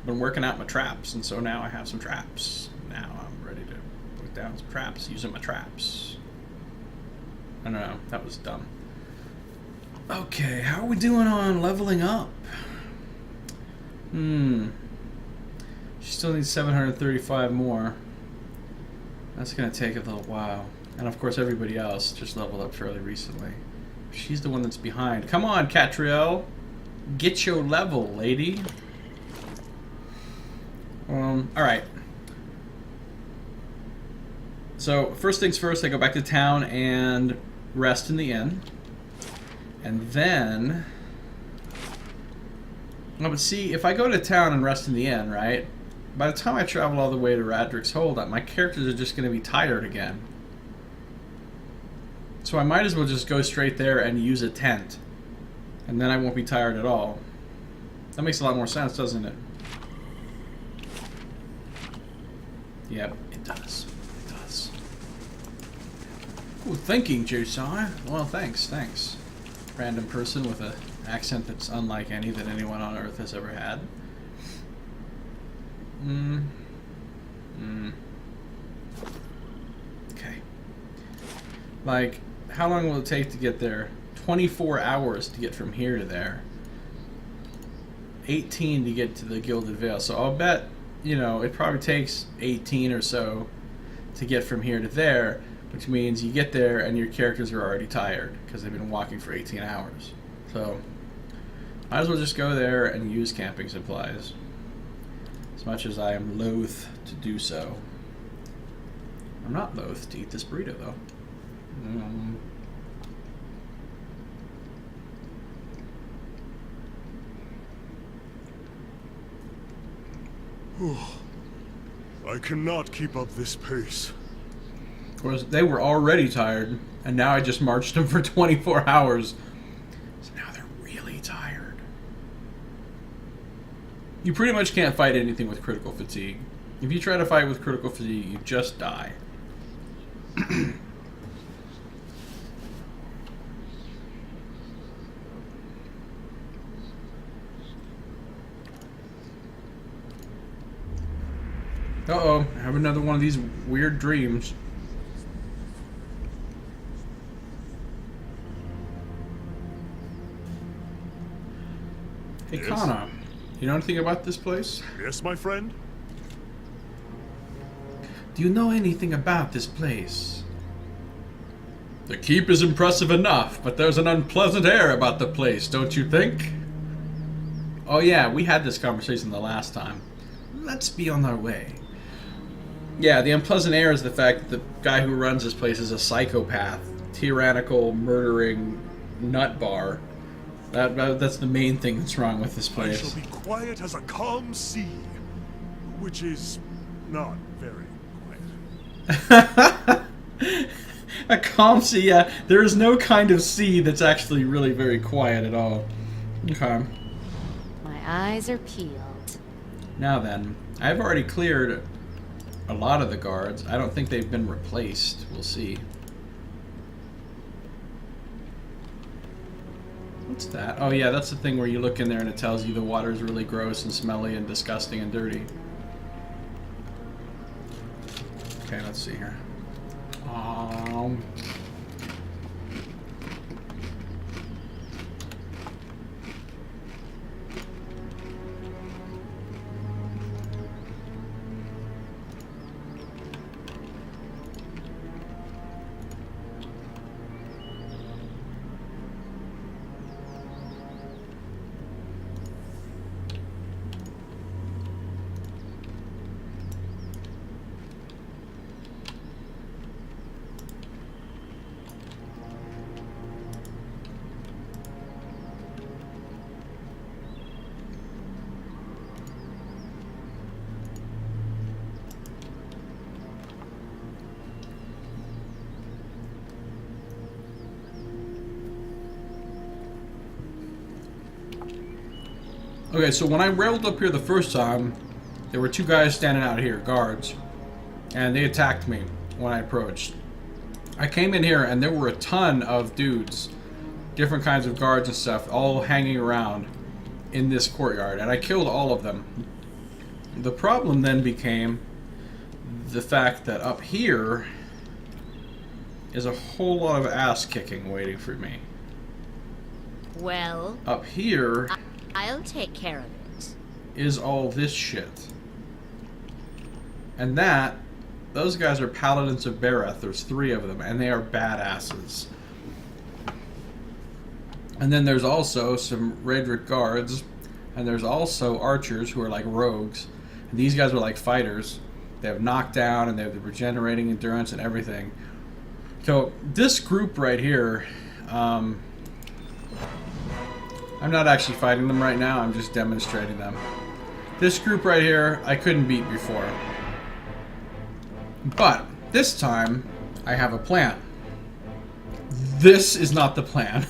Been working out my traps, and so now I have some traps. Now I'm ready to put down some traps using my traps. I don't know, that was dumb. Okay, how are we doing on leveling up? She still needs 735 more. That's gonna take a little while. And of course everybody else just leveled up fairly recently. She's the one that's behind. Come on, Catriel! Get your level, lady. Alright. So, first things first, I go back to town and rest in the inn. And then... Oh, but see, if I go to town and rest in the inn, right? By the time I travel all the way to Raedric's Hold, my characters are just going to be tired again. So I might as well just go straight there and use a tent. And then I won't be tired at all. That makes a lot more sense, doesn't it? Yep, it does. It does. Ooh, thinking, Josiah. Well, thanks. Random person with an accent that's unlike any that anyone on Earth has ever had. Okay. Like, how long will it take to get there? 24 hours to get from here to there. 18 to get to the Gilded Vale. So I'll bet, you know, it probably takes 18 or so to get from here to there, which means you get there and your characters are already tired because they've been walking for 18 hours. So might as well just go there and use camping supplies, as much as I am loath to do so. I'm not loath to eat this burrito, though. I cannot keep up this pace. Of course, they were already tired, and now I just marched them for 24 hours. So now they're really tired. You pretty much can't fight anything with critical fatigue. If you try to fight with critical fatigue, you just die. Uh-oh, I have another one of these weird dreams. Hey, Yes? Kana, you know anything about this place? Yes, my friend? Do you know anything about this place? The keep is impressive enough, but there's an unpleasant air about the place, don't you think? Oh yeah, we had this conversation the last time. Let's be on our way. Yeah, the unpleasant air is the fact that the guy who runs this place is a psychopath, tyrannical, murdering nut bar. That's the main thing that's wrong with this I place. shall be quiet as a calm sea, which is not very quiet. A calm sea, yeah. There is no kind of sea that's actually really very quiet at all. Okay. My eyes are peeled. Now then, I've already cleared a lot of the guards. I don't think they've been replaced. We'll see. What's that? Oh yeah, that's the thing where you look in there and it tells you the water is really gross and smelly and disgusting and dirty. Okay, let's see here. Okay, so when I railed up here the first time, there were two guys standing out here, guards, and they attacked me when I approached. I came in here and there were a ton of dudes, different kinds of guards and stuff, all hanging around in this courtyard, and I killed all of them. The problem then became the fact that up here is a whole lot of ass kicking waiting for me. Well, Up here I'll take care of it. is all this shit. And those guys are Paladins of Bereth. There's 3 of them, and they are badasses. And then there's also some Raedric guards, and there's also archers who are like rogues. And these guys are like fighters. They have knockdown, and they have the regenerating endurance and everything. So this group right here, I'm not actually fighting them right now, I'm just demonstrating them. This group right here, I couldn't beat before. But this time, I have a plan. This is not the plan.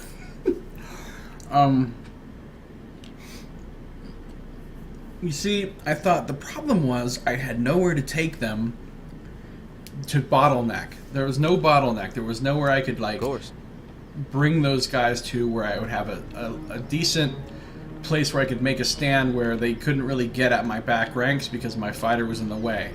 You see, I thought the problem was I had nowhere to take them to bottleneck. There was no bottleneck. There was nowhere I could, like, Of course. bring those guys to where I would have a decent place where I could make a stand where they couldn't really get at my back ranks because my fighter was in the way.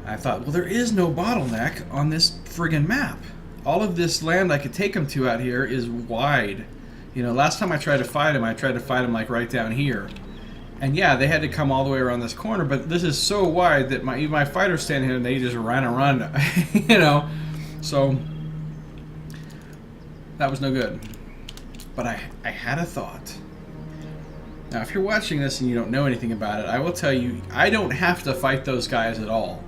I thought, well, there is no bottleneck on this friggin' map. All of this land I could take them to out here is wide. You know, last time I tried to fight them like right down here. And yeah, they had to come all the way around this corner, but this is so wide that my fighters stand here and they just ran around, you know. So that was no good. But I had a thought. Now, if you're watching this and you don't know anything about it, I will tell you, I don't have to fight those guys at all.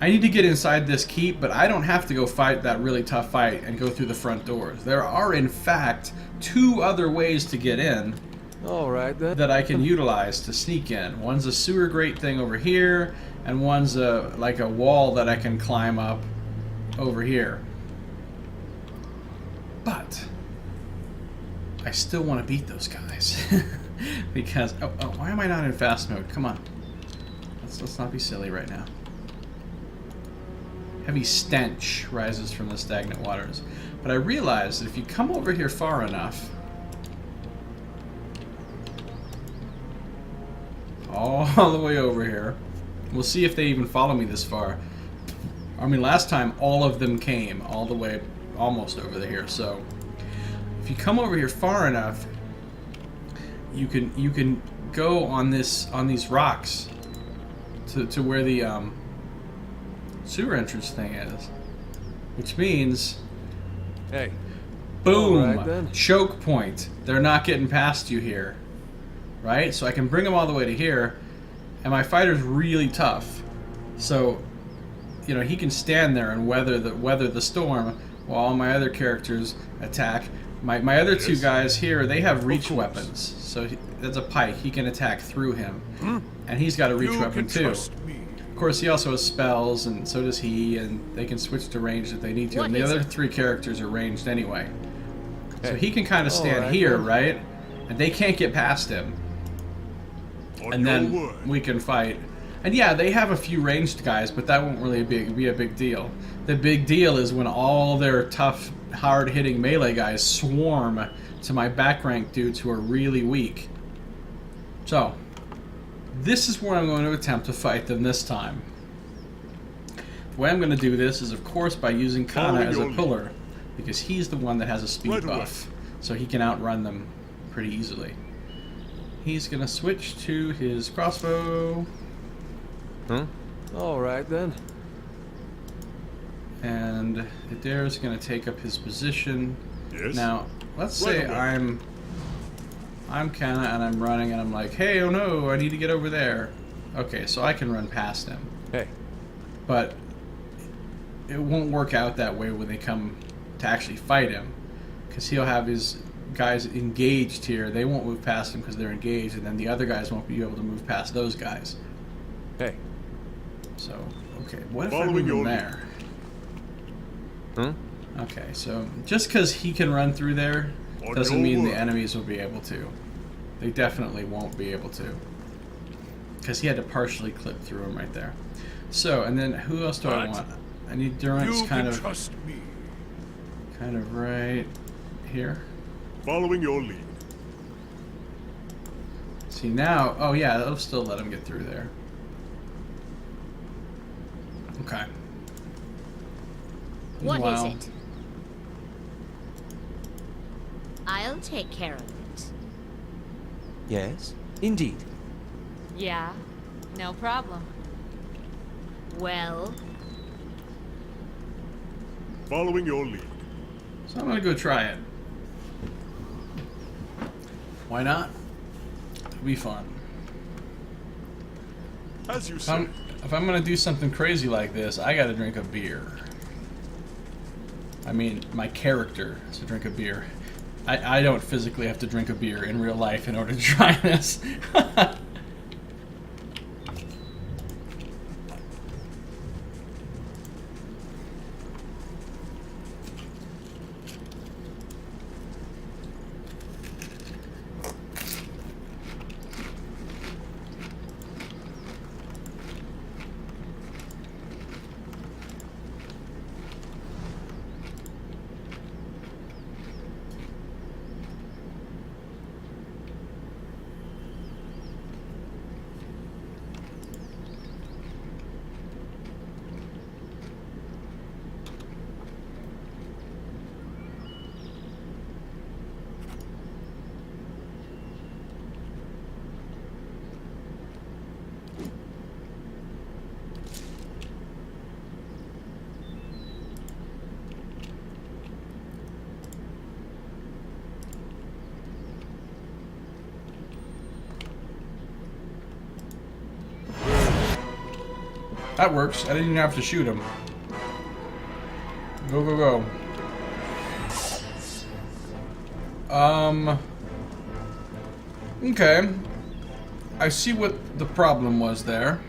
I need to get inside this keep, but I don't have to go fight that really tough fight and go through the front doors. There are, in fact, 2 other ways to get in All right, then. that I can utilize to sneak in. One's a sewer grate thing over here, and one's like a wall that I can climb up over here. But I still want to beat those guys. Because, why am I not in fast mode? Come on. Let's not be silly right now. Heavy stench rises from the stagnant waters. But I realized that if you come over here far enough, all the way over here, we'll see if they even follow me this far. I mean, last time all of them came all the way almost over here. So if you come over here far enough, you can go on these rocks to where the sewer entrance thing is, which means, Hey. boom, All right, then. choke point. They're not getting past you here, right? So I can bring them all the way to here, and my fighter's really tough. So, you know, he can stand there and weather the storm while all my other characters attack. My other 2 guys here, they have reach weapons. So that's a pike. He can attack through him, and he's got a reach You weapon can too. trust me. Of course, he also has spells, and so does he, and they can switch to ranged if they need to. What And the is other it? 3 characters are ranged anyway. So Hey. he can kind of stand Alright, here, then. right? And they can't get past him. On And your then word. we can fight. And yeah, they have a few ranged guys, but that won't really be a big deal. The big deal is when all their tough, hard-hitting melee guys swarm to my back rank dudes who are really weak. So, this is where I'm going to attempt to fight them this time. The way I'm going to do this is, of course, by using Kana Following as a your lead. pillar, because he's the one that has a speed Right away. buff, so he can outrun them pretty easily. He's going to switch to his crossbow, All right, then. and Adair's going to take up his position. Yes? Now, let's Right say away. I'm Kana and I'm running and I'm like, hey, oh no, I need to get over there. Okay, so I can run past him. Hey. But it won't work out that way when they come to actually fight him, because he'll have his guys engaged here. They won't move past him because they're engaged, and then the other guys won't be able to move past those guys. Hey. So, okay, what if I Following move him your there? Huh? Okay, so just because he can run through there On doesn't your mean the word. enemies will be able to. They definitely won't be able to. Because he had to partially clip through him right there. So, and then who else do I But want? I need Durance You kind can of trust me. right here. Following your lead. See now, oh yeah, that'll still let him get through there. Okay. What is Wow. it? I'll take care of it. Yes, indeed. Yeah, no problem. Well, Following your lead. So I'm gonna go try it. Why not? It'll be fun. As you If say. I'm gonna do something crazy like this, I gotta drink a beer. I mean, my character has to drink a beer. I don't physically have to drink a beer in real life in order to try this. That works. I didn't even have to shoot him. Go, go, go. Okay. I see what the problem was there.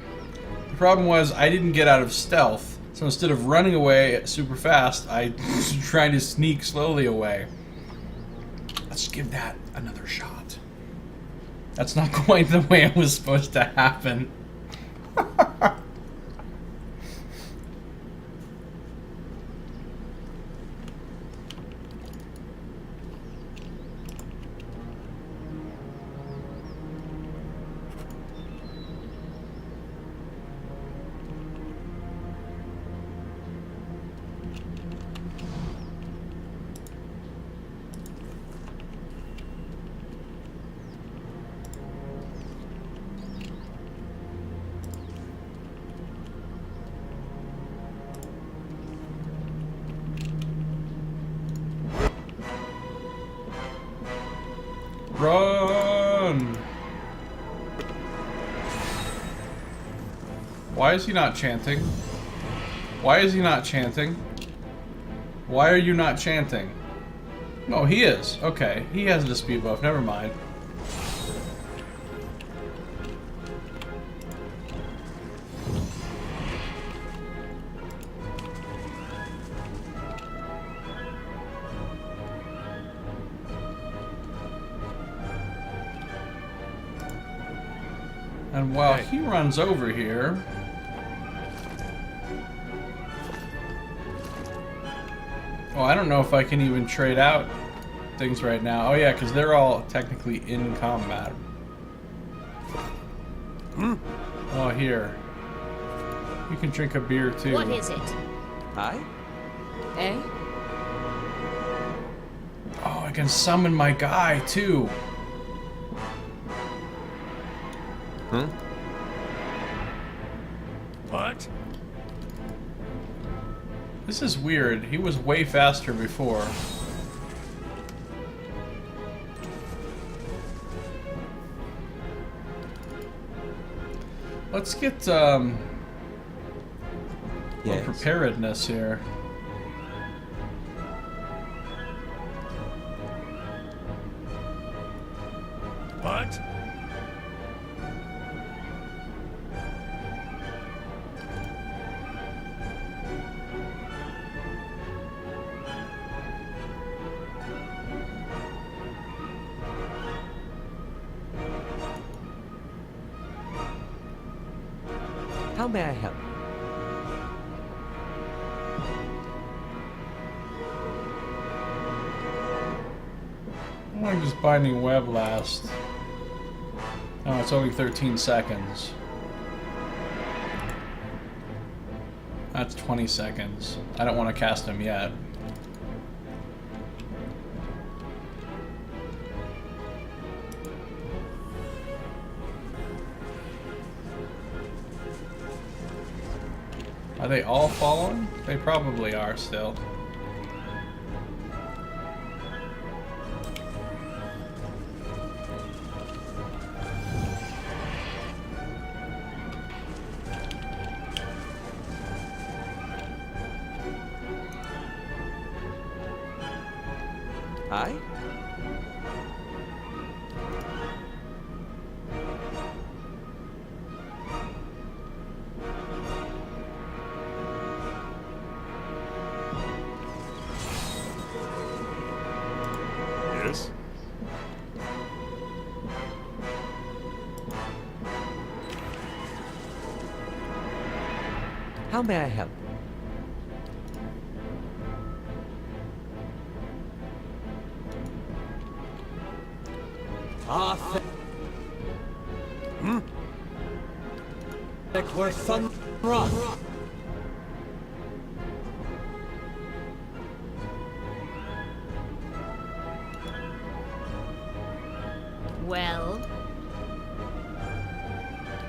The problem was I didn't get out of stealth. So instead of running away super fast, I tried to sneak slowly away. Let's give that another shot. That's not quite the way it was supposed to happen. Run! Why is he not chanting? Why is he not chanting? Why are you not chanting? No, he is. Okay, he has a speed buff. Never mind. And while he runs over here... Oh, I don't know if I can even trade out things right now. Oh yeah, because they're all technically in combat. Oh, here. You can drink a beer too. what is it? I? Eh? Oh, I can summon my guy too. Huh? What? This is weird. He was way faster before. Let's get Yes. preparedness here. What? How may I help? How long does Binding Web last? Oh, it's only 13 seconds. That's 20 seconds. I don't want to cast him yet. Are they all fallen? They probably are still. I? Yes? How may I help? Where sun run. Well,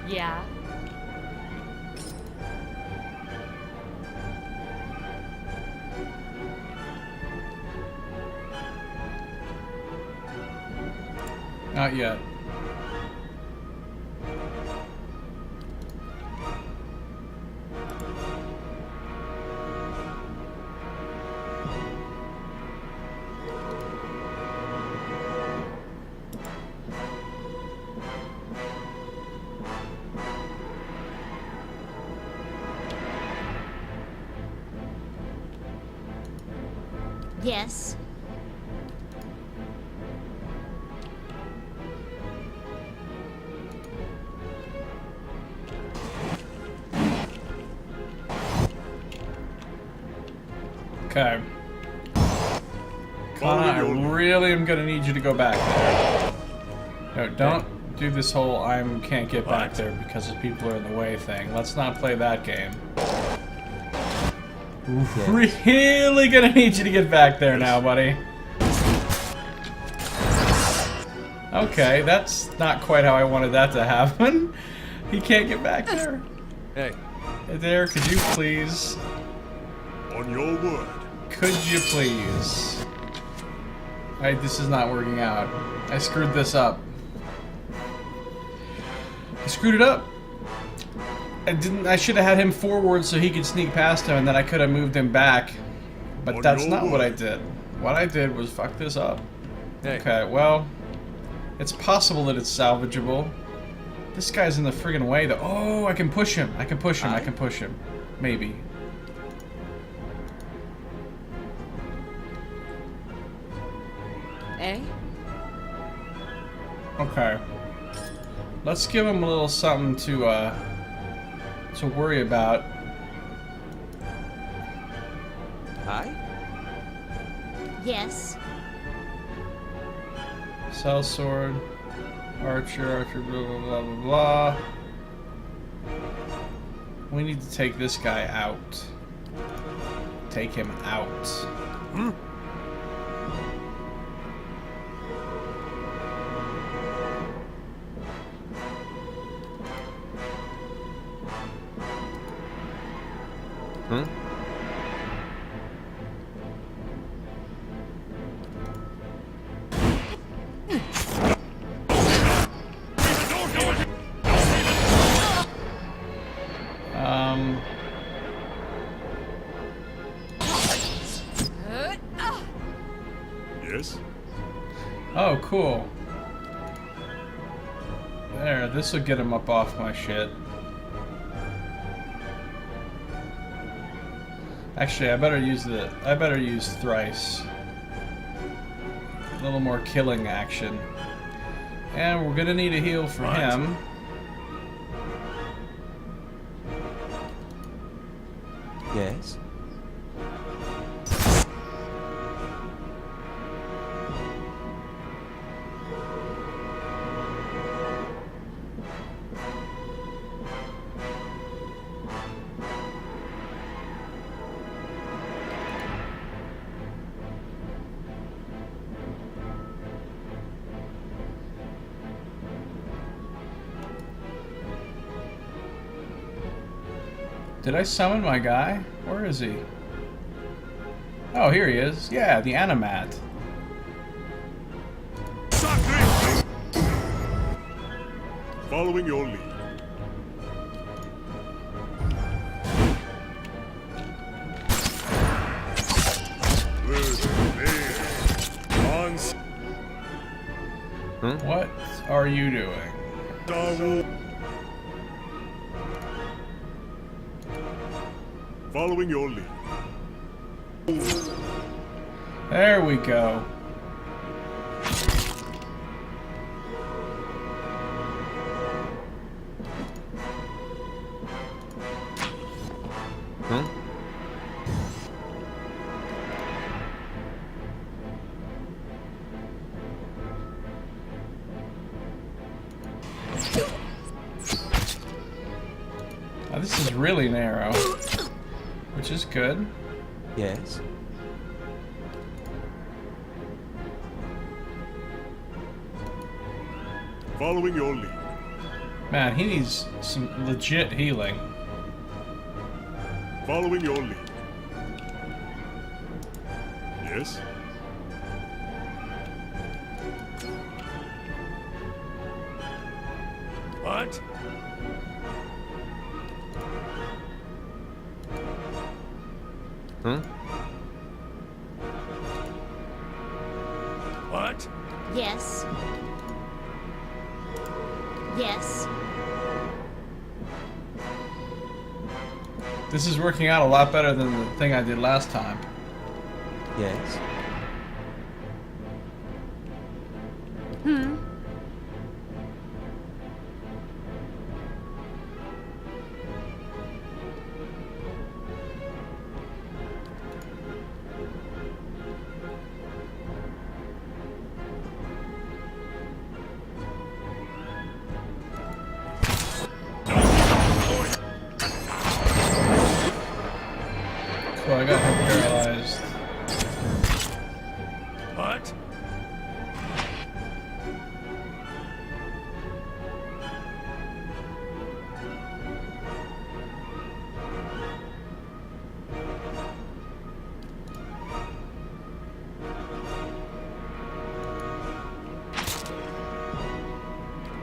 Yeah. Not yet. yes. Okay. Kana, I really am gonna need you to go back there. No, don't do this whole can't get back there because people are in the way thing. Let's not play that game. Really gonna need you to get back there now, buddy. Okay, that's not quite how I wanted that to happen. He can't get back there. Hey. Hey there, could you please? On your word. Could you please? This is not working out. I screwed this up. I screwed it up. I should have had him forward so he could sneak past him, and then I could have moved him back. But On that's your not what I word. did. What I did was fuck this up. Hey. Okay, well, it's possible that it's salvageable. This guy's in the friggin' way, though. Oh, I can push him. I can push him. I can push him. Maybe. Eh? Okay. Let's give him a little something to worry about. I? Yes. Sellsword, archer, blah, blah, blah, blah, blah. We need to take this guy out. Take him out. Huh? Yes? Oh, cool. There, this will get him up off my shit. Actually, I better use thrice. A little more killing action. And we're gonna need a heal for Right. him. Yes. Did I summon my guy? Where is he? Oh, here he is. Yeah, the Animat. Sacred! Following your lead. What are you doing? Following your lead. There we go. Oh, this is really narrow, which is good. Yes. Following your lead. Man, he needs some legit healing. Following your lead. Yes. What? Huh? What? Yes. Yes. This is working out a lot better than the thing I did last time. Yes. Cool, I got him paralyzed. What?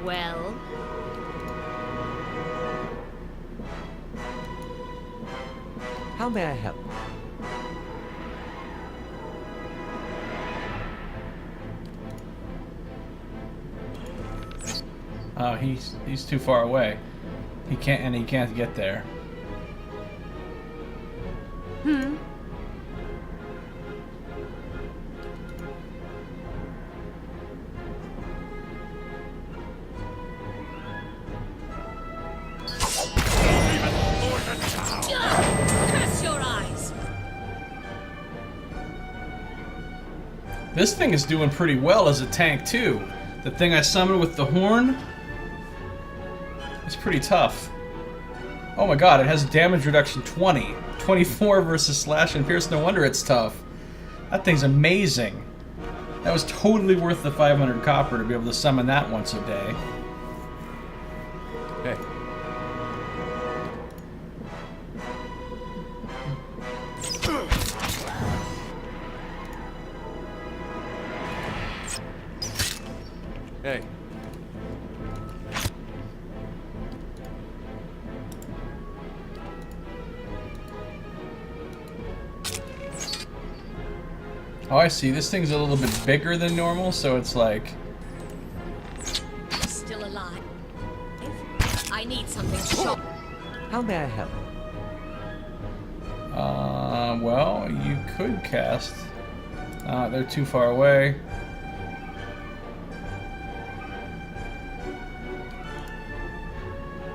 Well, How may I help? Oh, he's too far away. He can't get there. curse your eyes. This thing is doing pretty well as a tank too. The thing I summoned with the horn, it's pretty tough. Oh my god, it has damage reduction 20. 24 versus slash and pierce. No wonder it's tough. That thing's amazing. That was totally worth the 500 copper to be able to summon that once a day. Hey. Hey. Oh, I see. This thing's a little bit bigger than normal, so it's like... Still alive. I need something sharp. How may I help? Well, you could cast. They're too far away.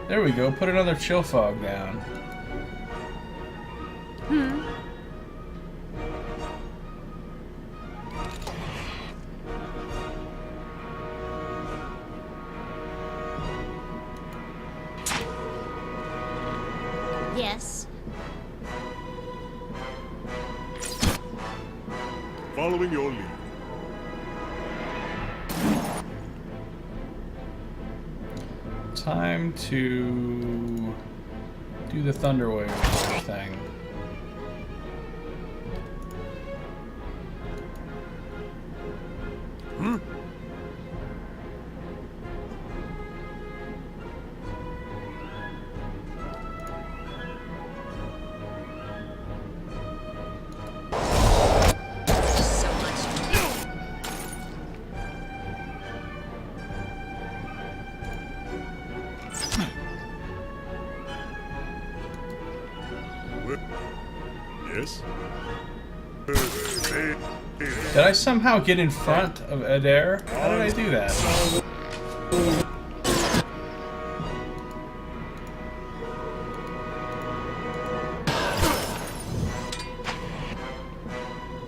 There we go. Put another chill fog down. Following your lead. Time to do the Thunderwave thing. So much. Yes? Did I somehow get in front of Adair? How did I do that?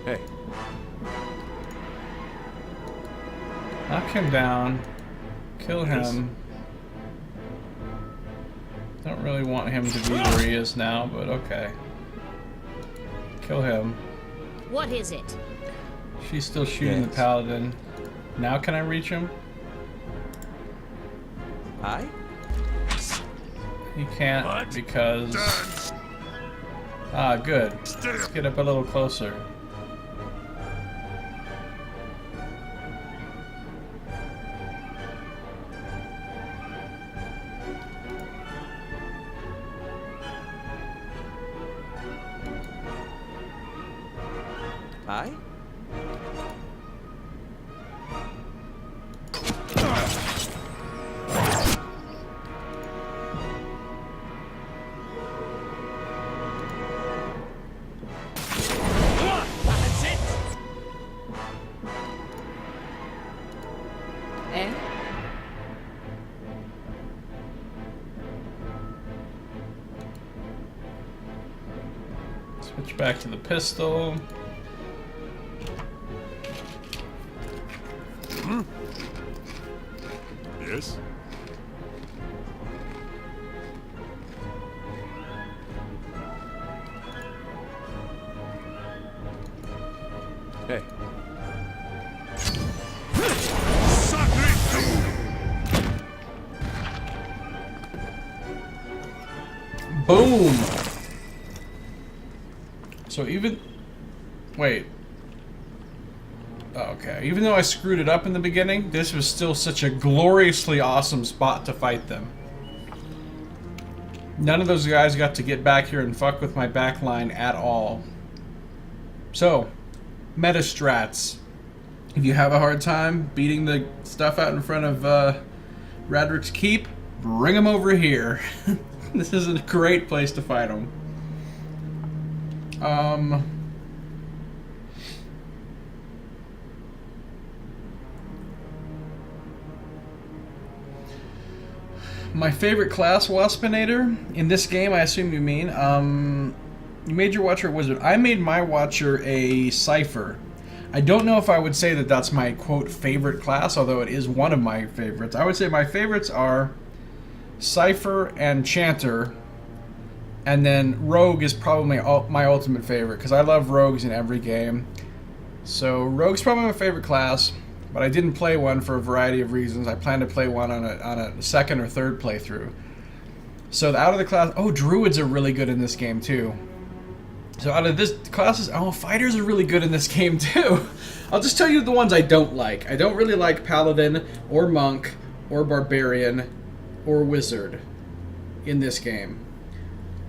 Hey, Knock him down. Kill him. Don't really want him to be where he is now, but okay. Kill him. What is it? She's still shooting the Yes. paladin. Now can I reach him? Aye? He can't What? because... Dance. Ah, good. Let's get up a little closer. Aye? Eh? Switch back to the pistol. Yes? hey. Boom! So even... Wait. Oh, okay. Even though I screwed it up in the beginning, this was still such a gloriously awesome spot to fight them. None of those guys got to get back here and fuck with my back line at all. So, meta strats. If you have a hard time beating the stuff out in front of Raedric's Keep, bring them over here. This is a great place to fight them. My favorite class, Waspinator. In this game, I assume you mean. You made your Watcher a Wizard. I made my Watcher a Cipher. I don't know if I would say that that's my, quote, favorite class, although it is one of my favorites. I would say my favorites are Cipher and Chanter, and then Rogue is probably my ultimate favorite, because I love Rogues in every game. So Rogue's probably my favorite class, but I didn't play one for a variety of reasons. I plan to play one on a second or third playthrough. So out of the class... Oh, Druids are really good in this game, too. So out of this classes... Oh, Fighters are really good in this game, too. I'll just tell you the ones I don't like. I don't really like Paladin, or Monk, or Barbarian, or Wizard in this game.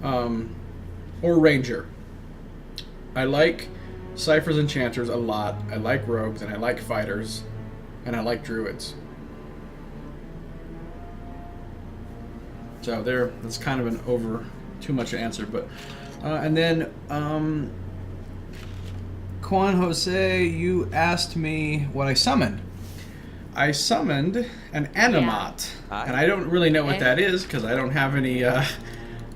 Or Ranger. I like Ciphers and Chanters a lot. I like Rogues, and I like Fighters, and I like Druids. So there, that's kind of an over too much answer, but and then Juan Jose, you asked me what I summoned. I summoned an Animat, Yeah. and I don't really know what Eh? that is because I don't have any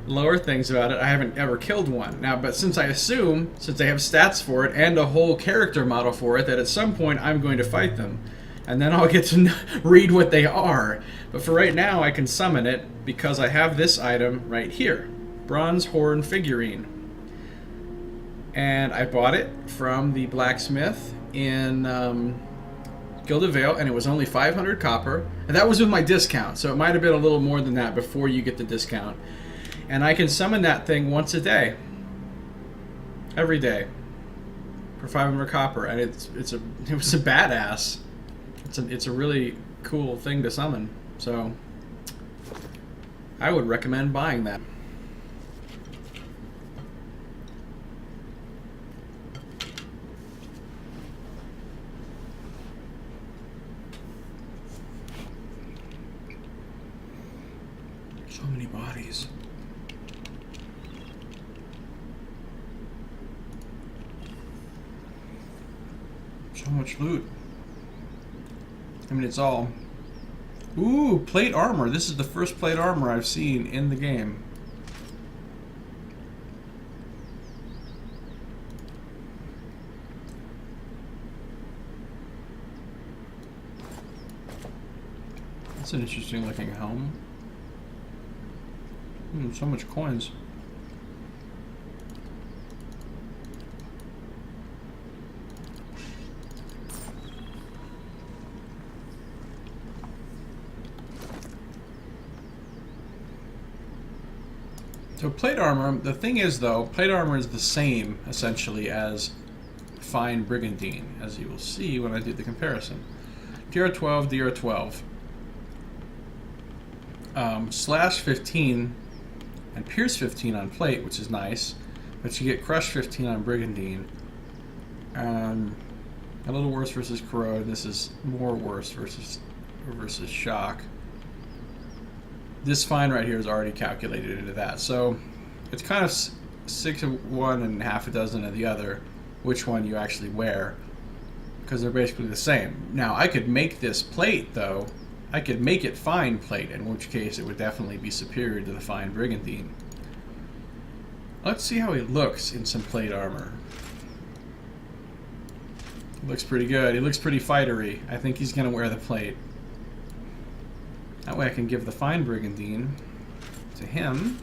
lower things about it. I haven't ever killed one. Now, but since I assume, since I have stats for it and a whole character model for it, that at some point I'm going to fight them. And then I'll get to read what they are. But for right now, I can summon it because I have this item right here. Bronze Horn Figurine. And I bought it from the blacksmith in Gilded Vale, and it was only 500 copper, and that was with my discount, so it might have been a little more than that before you get the discount. And I can summon that thing once a day, every day, for 500 copper, and it was a badass. It's a really cool thing to summon, so I would recommend buying that. So many bodies. So much loot. I mean, it's all... Ooh, plate armor. This is the first plate armor I've seen in the game. That's an interesting looking helm. So much coins. So plate armor, the thing is though, plate armor is the same essentially as fine brigandine, as you will see when I do the comparison. DR12, DR12. Slash 15 and Pierce 15 on plate, which is nice, but you get Crush 15 on brigandine. A little worse versus corrode. This is more worse versus shock. This fine right here is already calculated into that, so it's kind of 6 of one and half a dozen of the other, which one you actually wear, because they're basically the same. Now I could make this plate though. I could make it fine plate, in which case it would definitely be superior to the fine brigandine. Let's see how he looks in some plate armor. He looks pretty good. He looks pretty fightery. I think he's going to wear the plate. That way I can give the fine brigandine to him.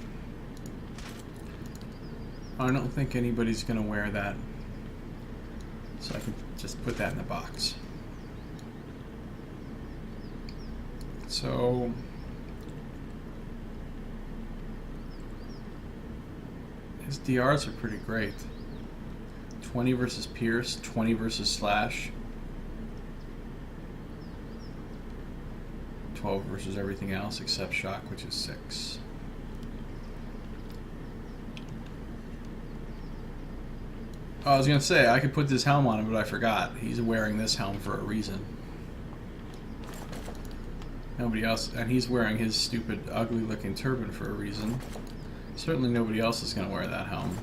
I don't think anybody's going to wear that. So I can just put that in the box. So his DRs are pretty great. 20 versus Pierce, 20 versus Slash, 12 versus everything else except Shock, which is 6. Oh, I was gonna say I could put this helm on him, but I forgot. He's wearing this helm for a reason. Nobody else, and he's wearing his stupid, ugly-looking turban for a reason. Certainly nobody else is going to wear that helm.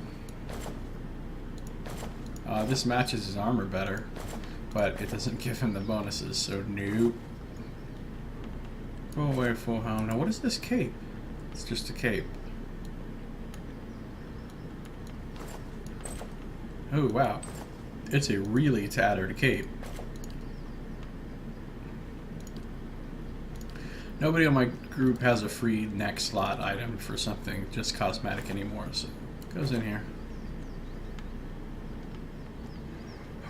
This matches his armor better, but it doesn't give him the bonuses, so nope. Go away, full helm. Now, what is this cape? It's just a cape. Oh, wow. It's a really tattered cape. Nobody on my group has a free neck slot item for something just cosmetic anymore, so it goes in here.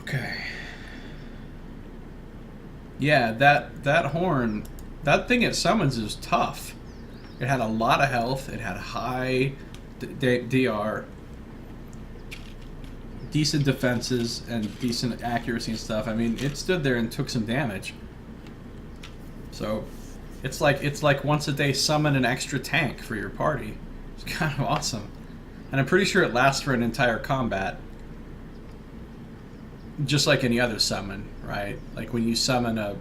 Okay. Yeah, that horn, that thing it summons is tough. It had a lot of health, it had high DR, decent defenses, and decent accuracy and stuff. I mean, it stood there and took some damage. So... It's like once a day summon an extra tank for your party. It's kind of awesome. And I'm pretty sure it lasts for an entire combat. Just like any other summon, right? Like when you summon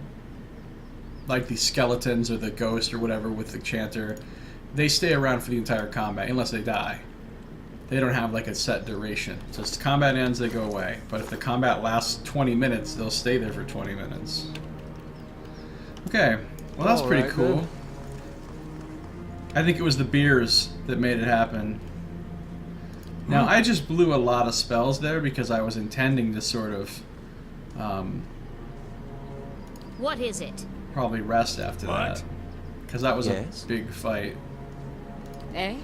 like the skeletons or the ghost or whatever with the chanter, they stay around for the entire combat unless they die. They don't have like a set duration. So as the combat ends, they go away. But if the combat lasts 20 minutes, they'll stay there for 20 minutes. Okay. Well, that's pretty cool. Then. I think it was the beers that made it happen. Now, I just blew a lot of spells there because I was intending to sort of... what is it? Probably rest after that. Because that was a big fight. Eh?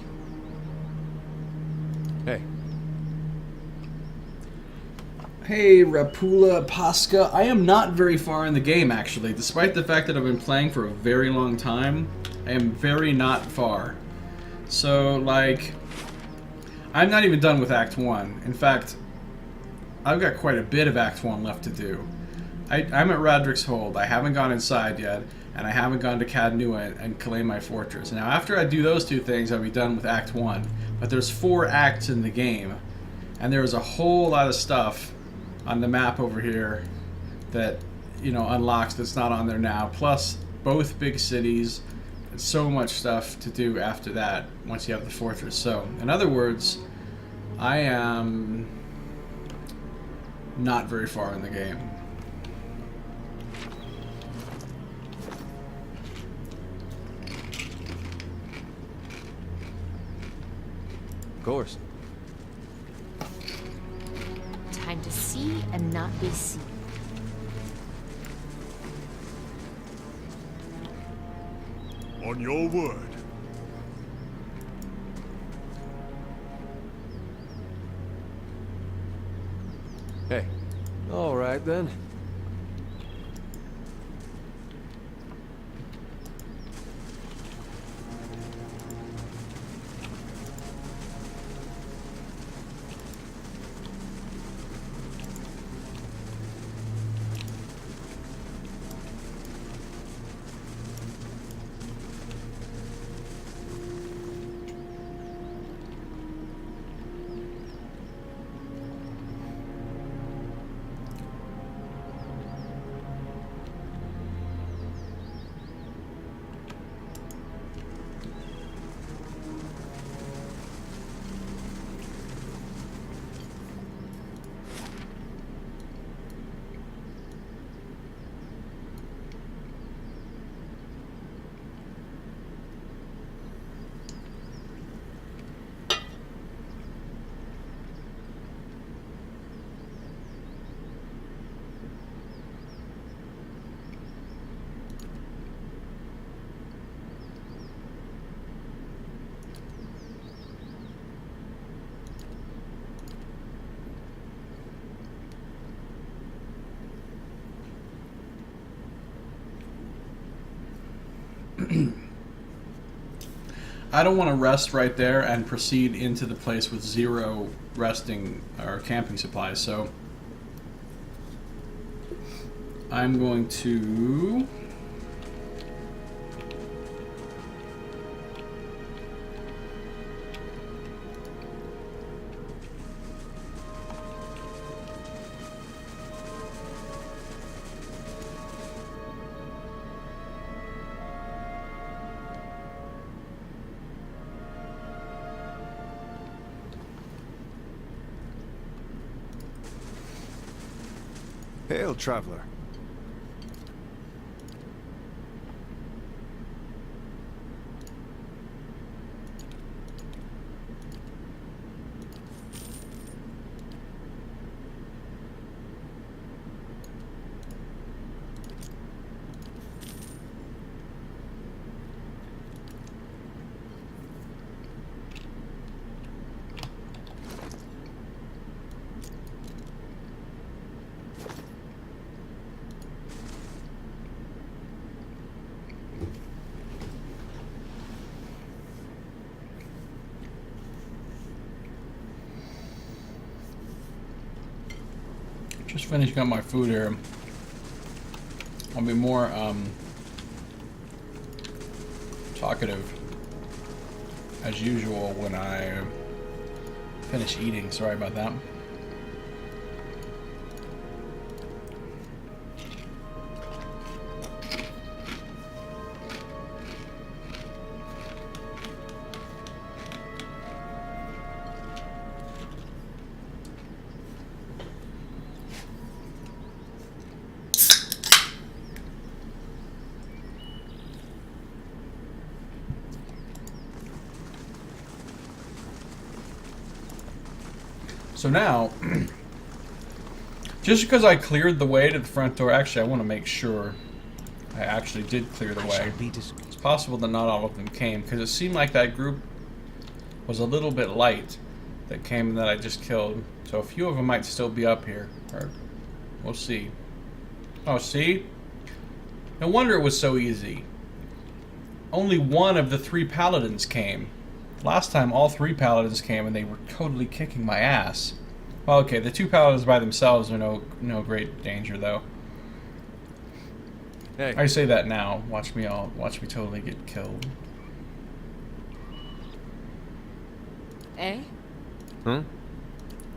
Hey. Hey, Rapula Pasca. I am not very far in the game, actually. Despite the fact that I've been playing for a very long time, I am very not far. So, like, I'm not even done with Act 1. In fact, I've got quite a bit of Act 1 left to do. I'm at Raedric's Hold. I haven't gone inside yet, and I haven't gone to Cadnua and claim my fortress. Now, after I do those two things, I'll be done with Act 1. But there's 4 acts in the game, and there's a whole lot of stuff on the map over here that, you know, unlocks that's not on there now. Plus, both big cities. So much stuff to do after that once you have the fortress. So, in other words, I am not very far in the game. Of course. Time to see and not be seen. On your word. Hey. All right, then. I don't want to rest right there and proceed into the place with 0 resting or camping supplies, so I'm going to Hail, traveler. just finishing up my food here. I'll be more talkative as usual when I finish eating. Sorry about that. So now, just because I cleared the way to the front door, actually I want to make sure I actually did clear the way. It's possible that not all of them came, because it seemed like that group was a little bit light. that came that I just killed. So a few of them might still be up here. Or we'll see. Oh, see? No wonder it was so easy. Only one of the 3 paladins came. Last time all 3 paladins came and they were totally kicking my ass. Well, okay, the 2 paladins by themselves are no great danger though. Hey. I say that now. Watch me totally get killed. Eh? Hmm?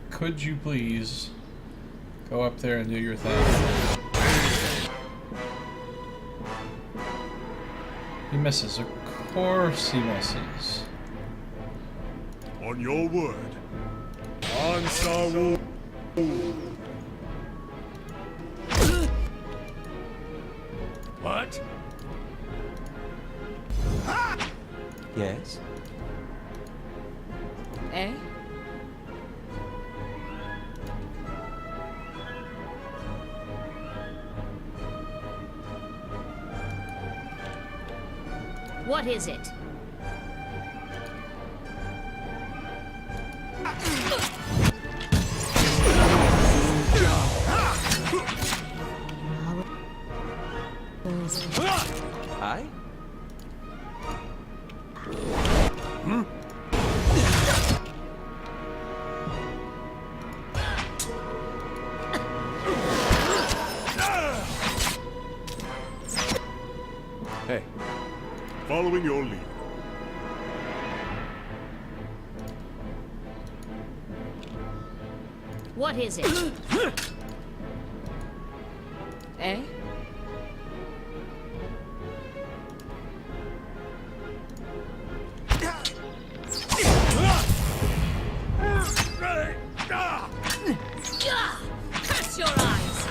Could you please go up there and do your thing? He misses. Of course he misses. On your word. Answer. What? Yes? Eh? What is it? I? Hey. Following your lead. What is it? Eh? Curse your eyes!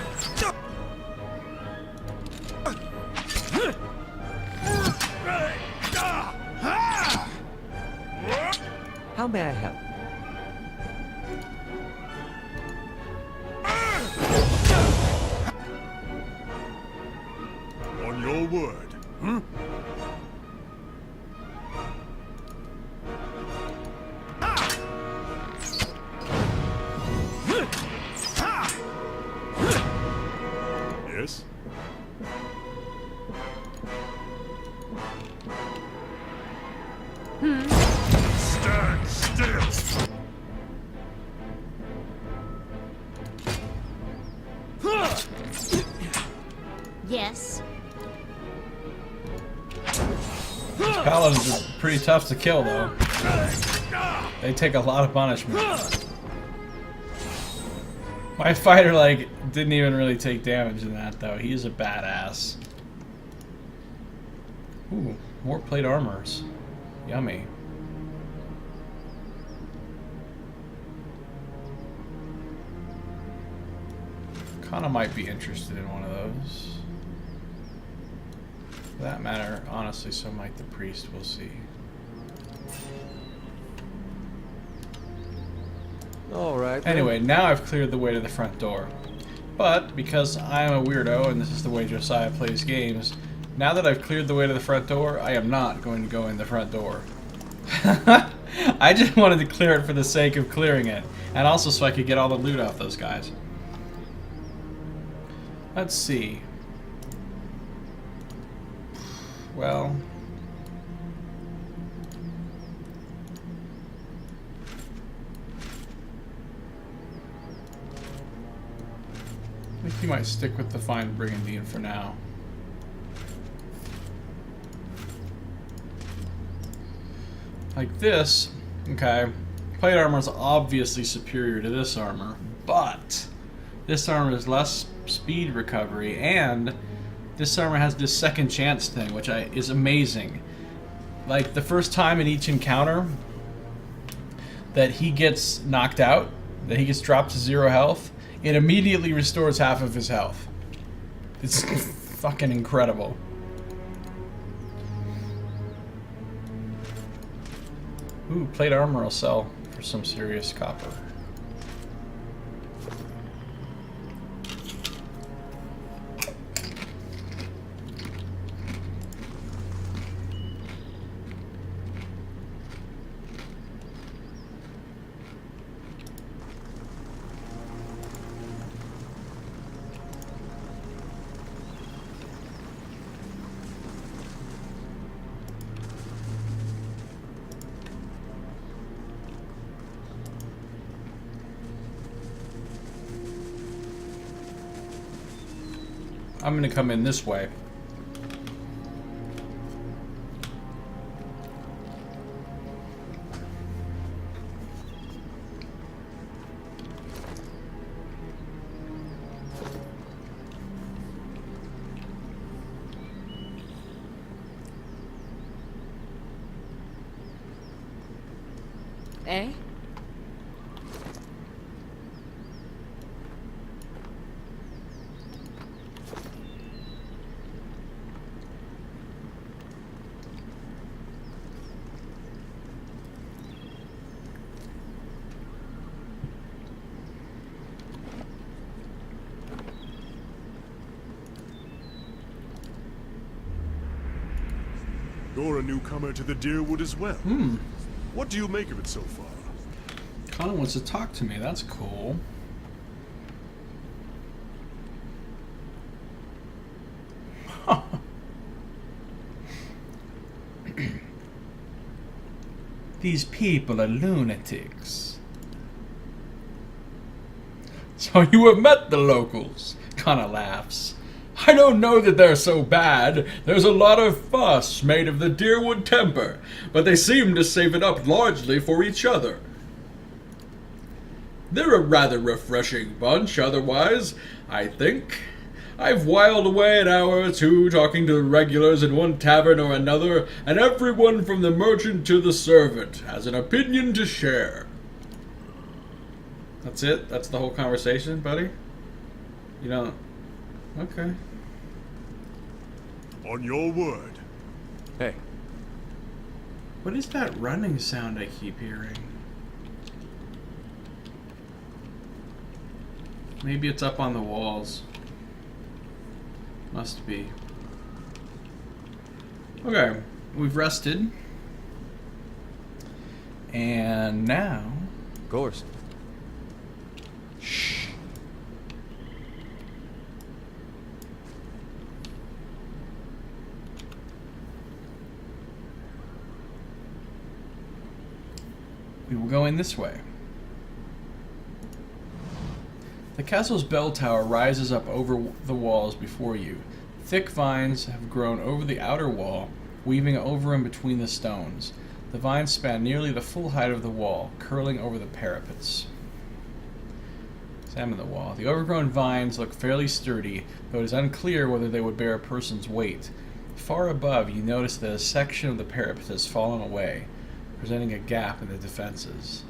How may I help? On your word. Yes? Stand still! Yes. Paladins are pretty tough to kill though. They take a lot of punishment. My fighter, like, didn't even really take damage in that, though. He's a badass. Ooh, more plate armors. Yummy. Kinda might be interested in one of those. For that matter, honestly, so might the priest. We'll see. Alright. then. Anyway, now I've cleared the way to the front door. But, because I am a weirdo, and this is the way Josiah plays games, now that I've cleared the way to the front door, I am not going to go in the front door. I just wanted to clear it for the sake of clearing it, and also so I could get all the loot off those guys. Let's see. Well... I think he might stick with the fine brigandine for now. Like this, okay, plate armor is obviously superior to this armor, but this armor is less speed recovery, and this armor has this second chance thing, which is amazing. Like, the first time in each encounter that he gets knocked out, that he gets dropped to 0 health, it immediately restores half of his health. It's fucking incredible. Ooh, plate armor will sell for some serious copper. I'm gonna come in this way. Eh? You're a newcomer to the Deerwood as well. What do you make of it so far? Connor wants to talk to me. That's cool. These people are lunatics. So you have met the locals? Connor laughs. I don't know that they're so bad. There's a lot of fuss made of the Deerwood temper, but they seem to save it up largely for each other. They're a rather refreshing bunch otherwise, I think. I've whiled away an hour or two talking to the regulars in one tavern or another, and everyone from the merchant to the servant has an opinion to share. That's it? That's the whole conversation, buddy? You don't... Okay. On your word. Hey, What is that running sound I keep hearing? Maybe it's up on the walls. Must be. Okay, we've rested. And now... of course. we will go in this way. The castle's bell tower rises up over the walls before you. Thick vines have grown over the outer wall, weaving over and between the stones. The vines span nearly the full height of the wall, curling over the parapets. Examine the wall. The overgrown vines look fairly sturdy, though it is unclear whether they would bear a person's weight. Far above, you notice that a section of the parapet has fallen away, presenting a gap in the defenses.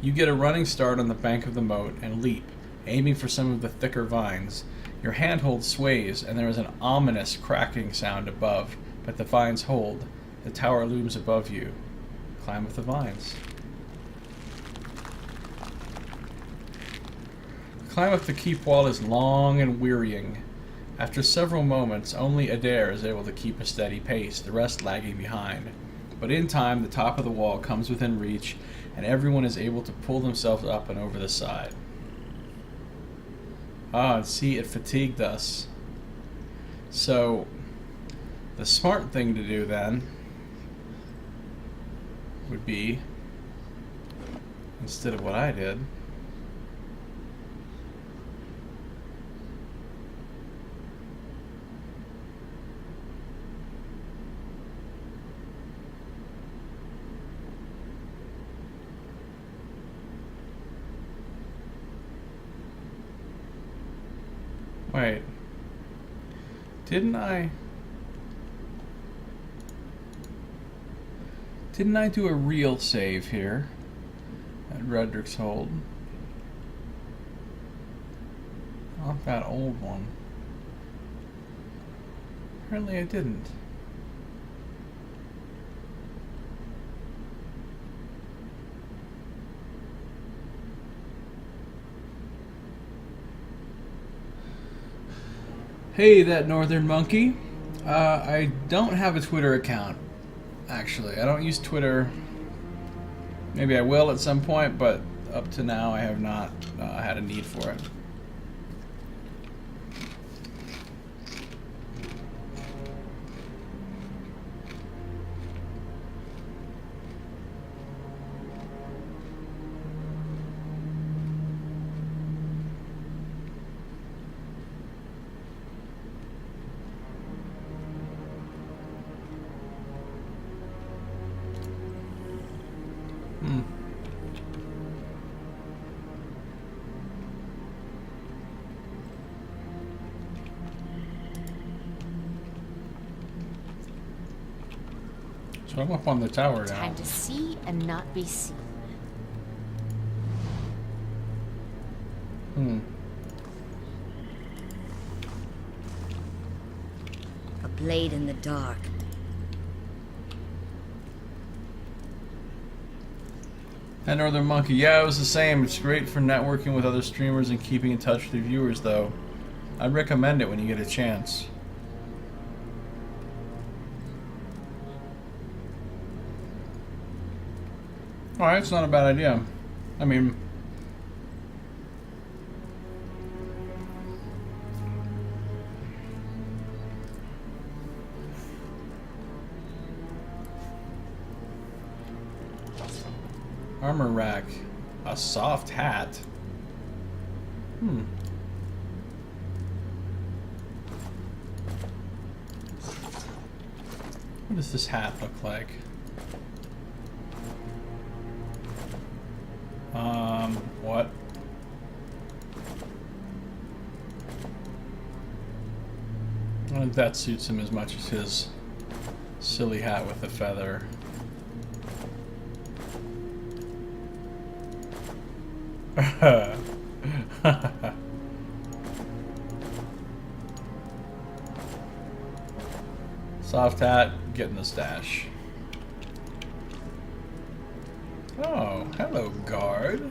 You get a running start on the bank of the moat and leap, aiming for some of the thicker vines. Your handhold sways, and there is an ominous cracking sound above, but the vines hold. The tower looms above you. Climb up the vines. The climb up the keep wall is long and wearying. After several moments, only Adair is able to keep a steady pace, the rest lagging behind. But in time, the top of the wall comes within reach, and everyone is able to pull themselves up and over the side. Ah, see, it fatigued us. So, the smart thing to do then would be, instead of what I did, wait, didn't I do a real save here at Raedric's Hold? Not that old one. Apparently I didn't. Hey, that northern monkey. I don't have a Twitter account, actually. I don't use Twitter. Maybe I will at some point, but up to now I have not had a need for it. So I'm up on the tower now. Time to see and not be seen. A blade in the dark. And Northern Monkey, yeah, it was the same. It's great for networking with other streamers and keeping in touch with your viewers, though. I'd recommend it when you get a chance. Alright, it's not a bad idea. I mean... Armor rack. A soft hat. What does this hat look like? What? I don't think that suits him as much as his silly hat with a feather. Soft hat, getting the stash. Oh, hello, guard.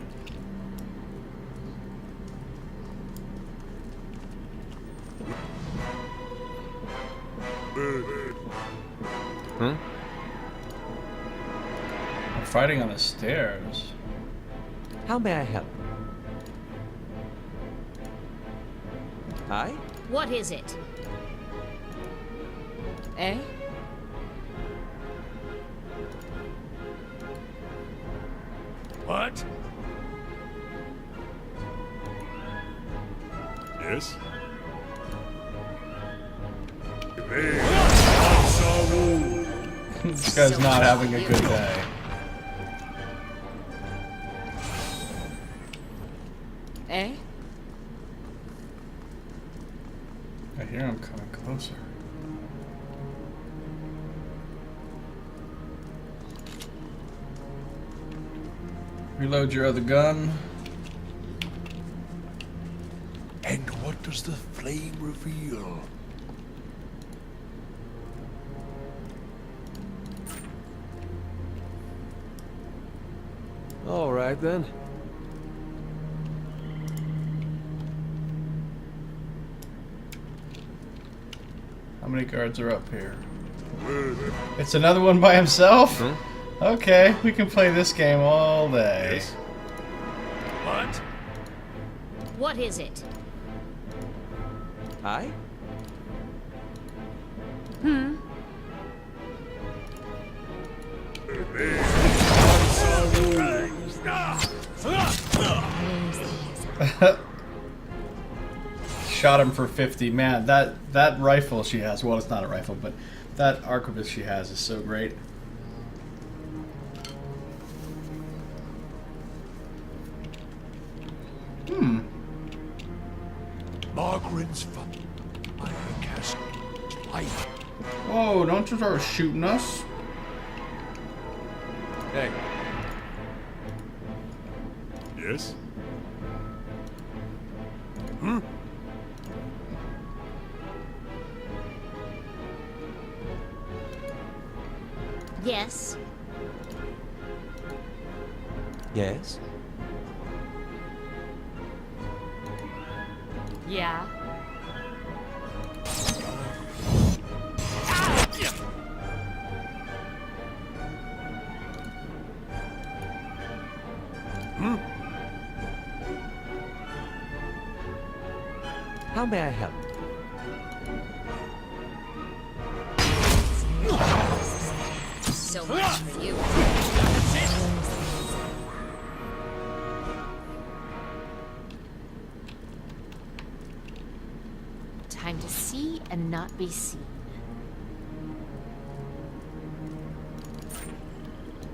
Hmm? I'm fighting on the stairs. How may I help? I? What is it? Eh? What? Yes? This guy's not having a good day. Eh? I hear him coming closer. Reload your other gun. And what does the flame reveal? All right then. How many guards are up here? It's another one by himself? Okay, we can play this game all day. Yes? What? What is it? I? Shot him for 50. Man, that rifle she has, well, it's not a rifle, but that arquebus she has is so great. Margaret's fire cast light. Whoa, don't you start shooting us. Hey, Yes? Yes. Yes? Yeah. How may I help? So much for you. Time to see and not be seen.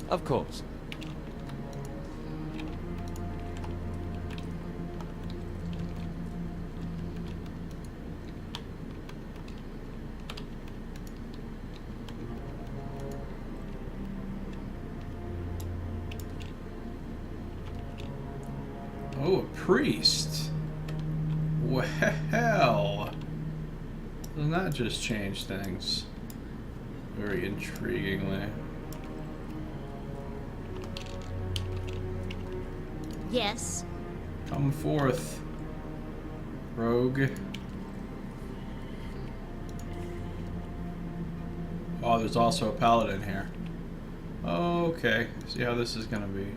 Of course. Oh, a priest. Well, doesn't that just change things? Very intriguingly. Yes. Come forth, rogue. Oh, there's also a paladin here. Okay, see how this is gonna be.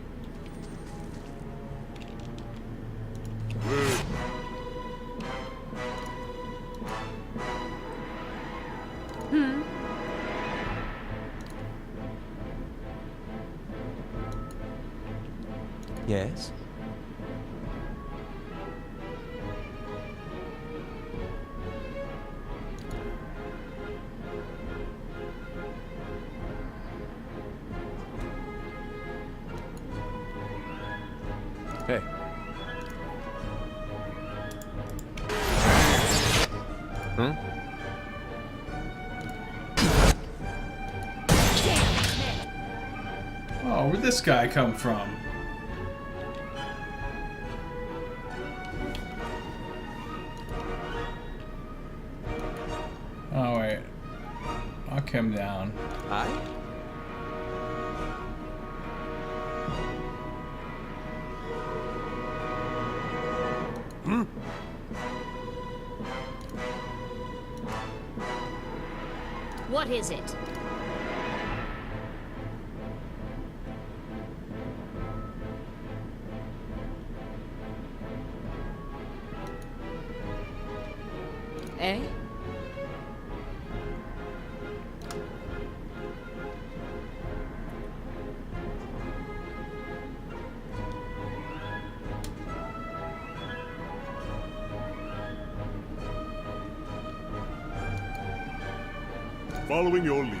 Yes? Hey. Hmm? Oh, where'd this guy come from? Oh, wait. Knock him down. Aye? What is it? Eh? Following your lead.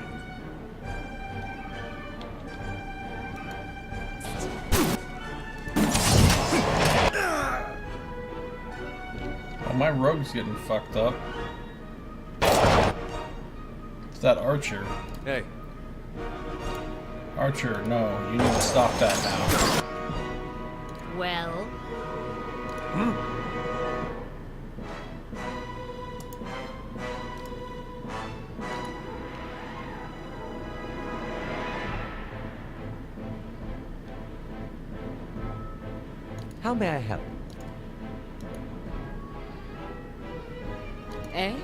Oh, my rogue's getting fucked up. It's that archer. Hey. Archer, no, you need to stop that now. Well, How may I help? Eh?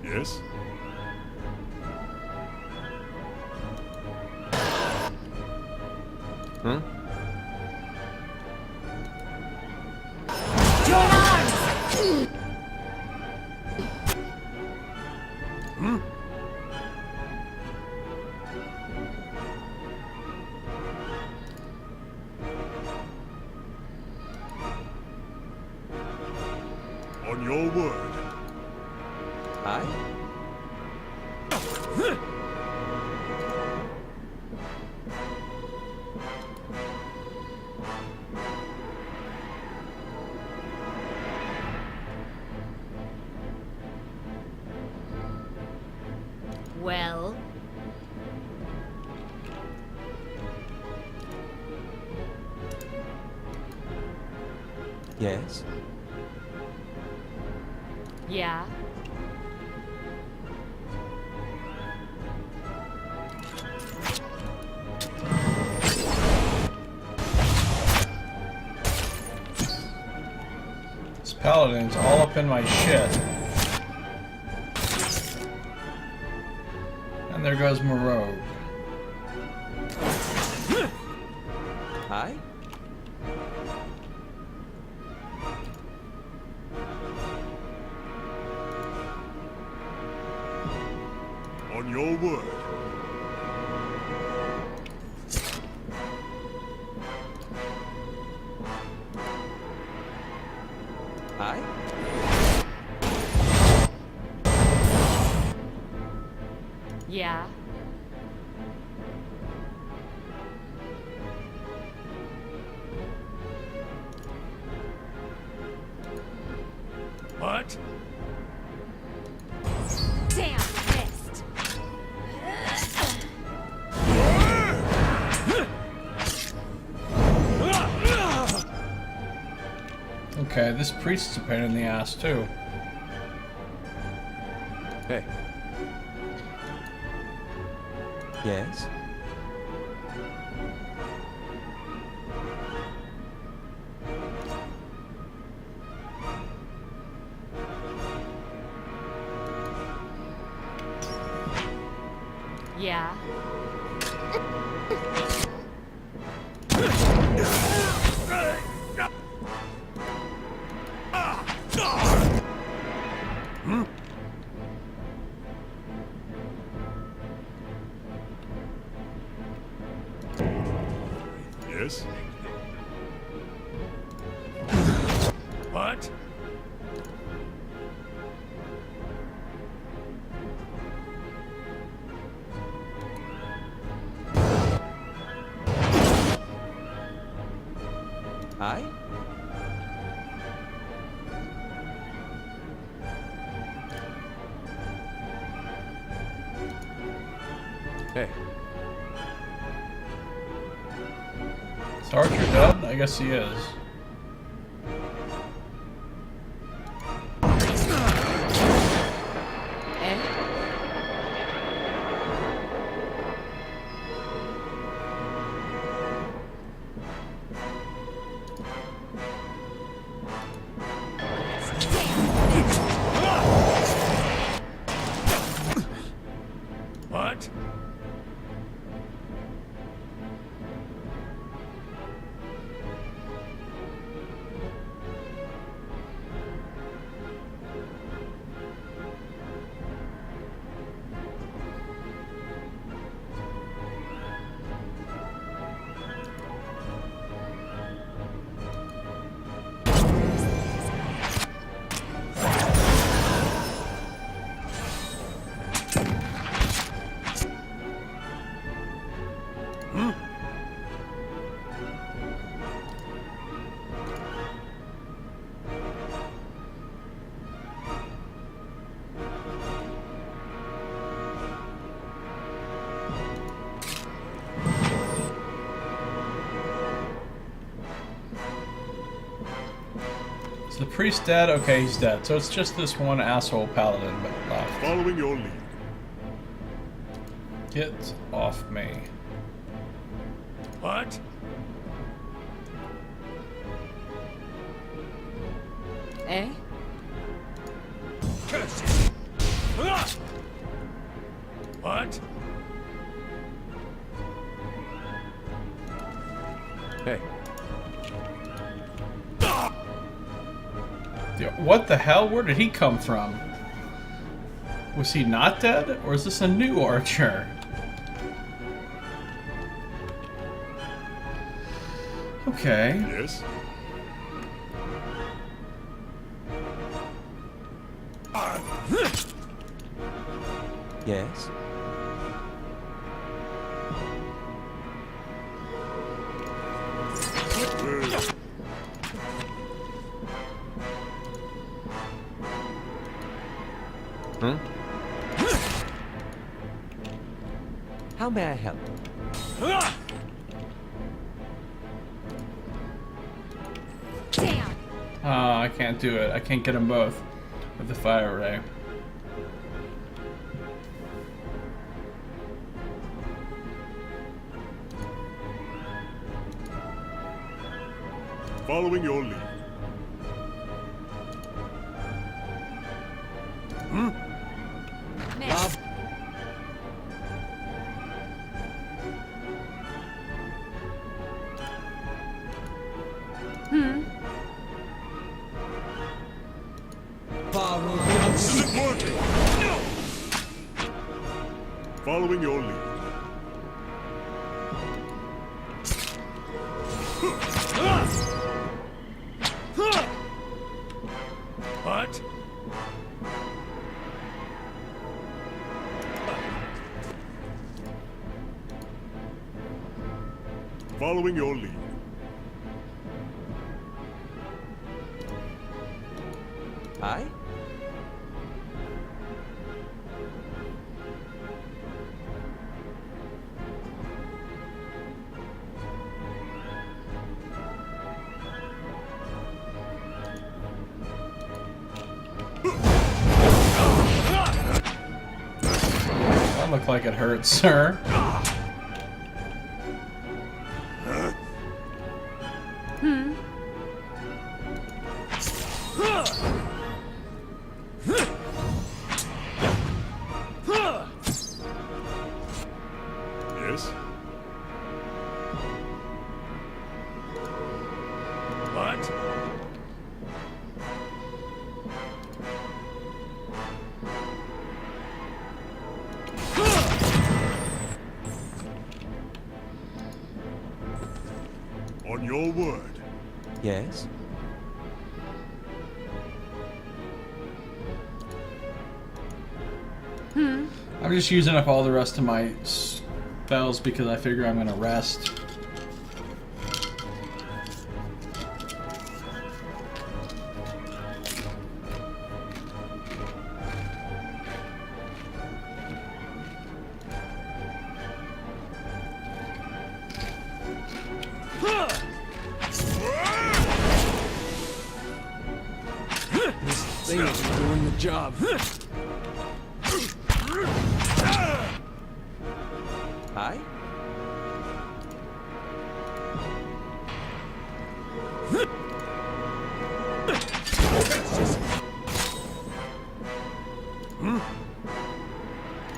Yes? Hmm? join arms! On your word. Aye? Well, Yes? Yeah. This paladin's all up in my shit. And there goes my rogue. Aye? On your word. Aye? Yeah. What? damn missed. Okay, this priest is a pain in the ass too. Hey. Yes? Yeah. Yes? What? I? Hey. Is Archer dead? I guess he is. Eh? What? Is the priest dead? Okay, he's dead. So it's just this one asshole paladin left. Following your lead. Get off me. What? Eh? Curses! What? Hey. What the hell? Where did he come from? Was he not dead? Or is this a new archer? Okay. Yes? Yes? Hmm? How may I help? Damn. Oh, I can't do it. I can't get them both with the fire ray. Following your lead. Miss. Isn't working! Following your lead. What? Following your lead. I? That looked like it hurts, sir. Yes? What? On your word. Yes? I'm just using up all the rest of my spells because I figure I'm gonna rest. This thing is doing the job. I?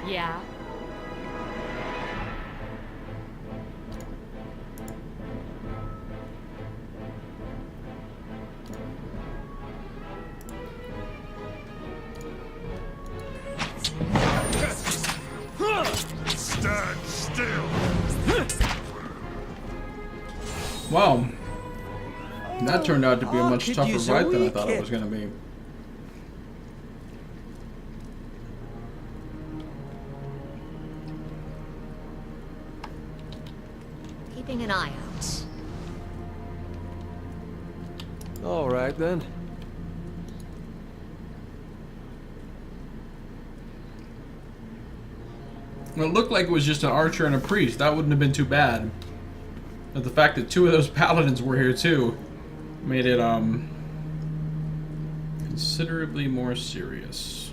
Yeah. Stand still. Wow. That turned out to be a much could tougher use a fight than I wee thought it kit. was gonna be. Keeping an eye out. All right then. Well, it looked like it was just an archer and a priest. That wouldn't have been too bad. But the fact that two of those paladins were here too made it considerably more serious.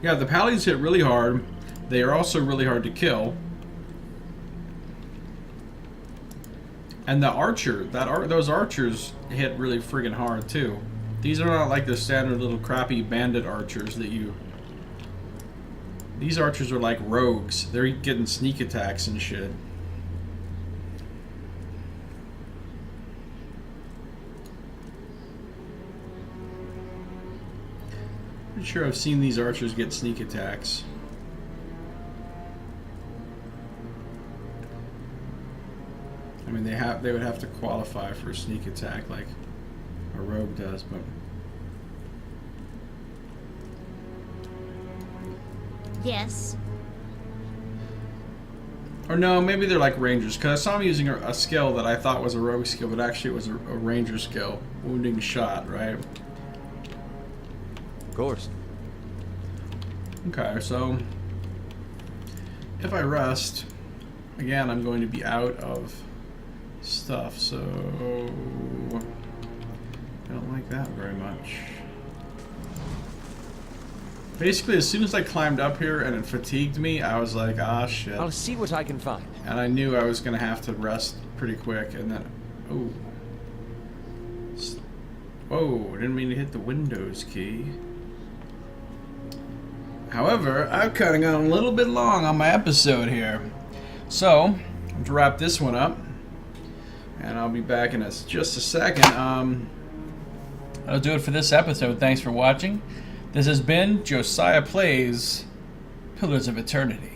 Yeah, the paladins hit really hard. They are also really hard to kill. And the archer, those archers hit really friggin' hard too. These are not like the standard little crappy bandit archers that you... These archers are like rogues. They're getting sneak attacks and shit. Pretty sure I've seen these archers get sneak attacks. I mean, they would have to qualify for a sneak attack like a rogue does, but Yes. or no, maybe they're like rangers. Because I saw them using a skill that I thought was a rogue skill, but actually it was a ranger skill, wounding shot, right? Of course. Okay, so if I rest again, I'm going to be out of stuff, so I don't like that very much. Basically, as soon as I climbed up here and it fatigued me, I was like, ah, shit. I'll see what I can find. And I knew I was going to have to rest pretty quick, and then... Oh. Whoa, didn't mean to hit the Windows key. However, I've kind of gone a little bit long on my episode here. So, to wrap this one up, and I'll be back in just a second. That'll do it for this episode. Thanks for watching. This has been Josiah Plays Pillars of Eternity.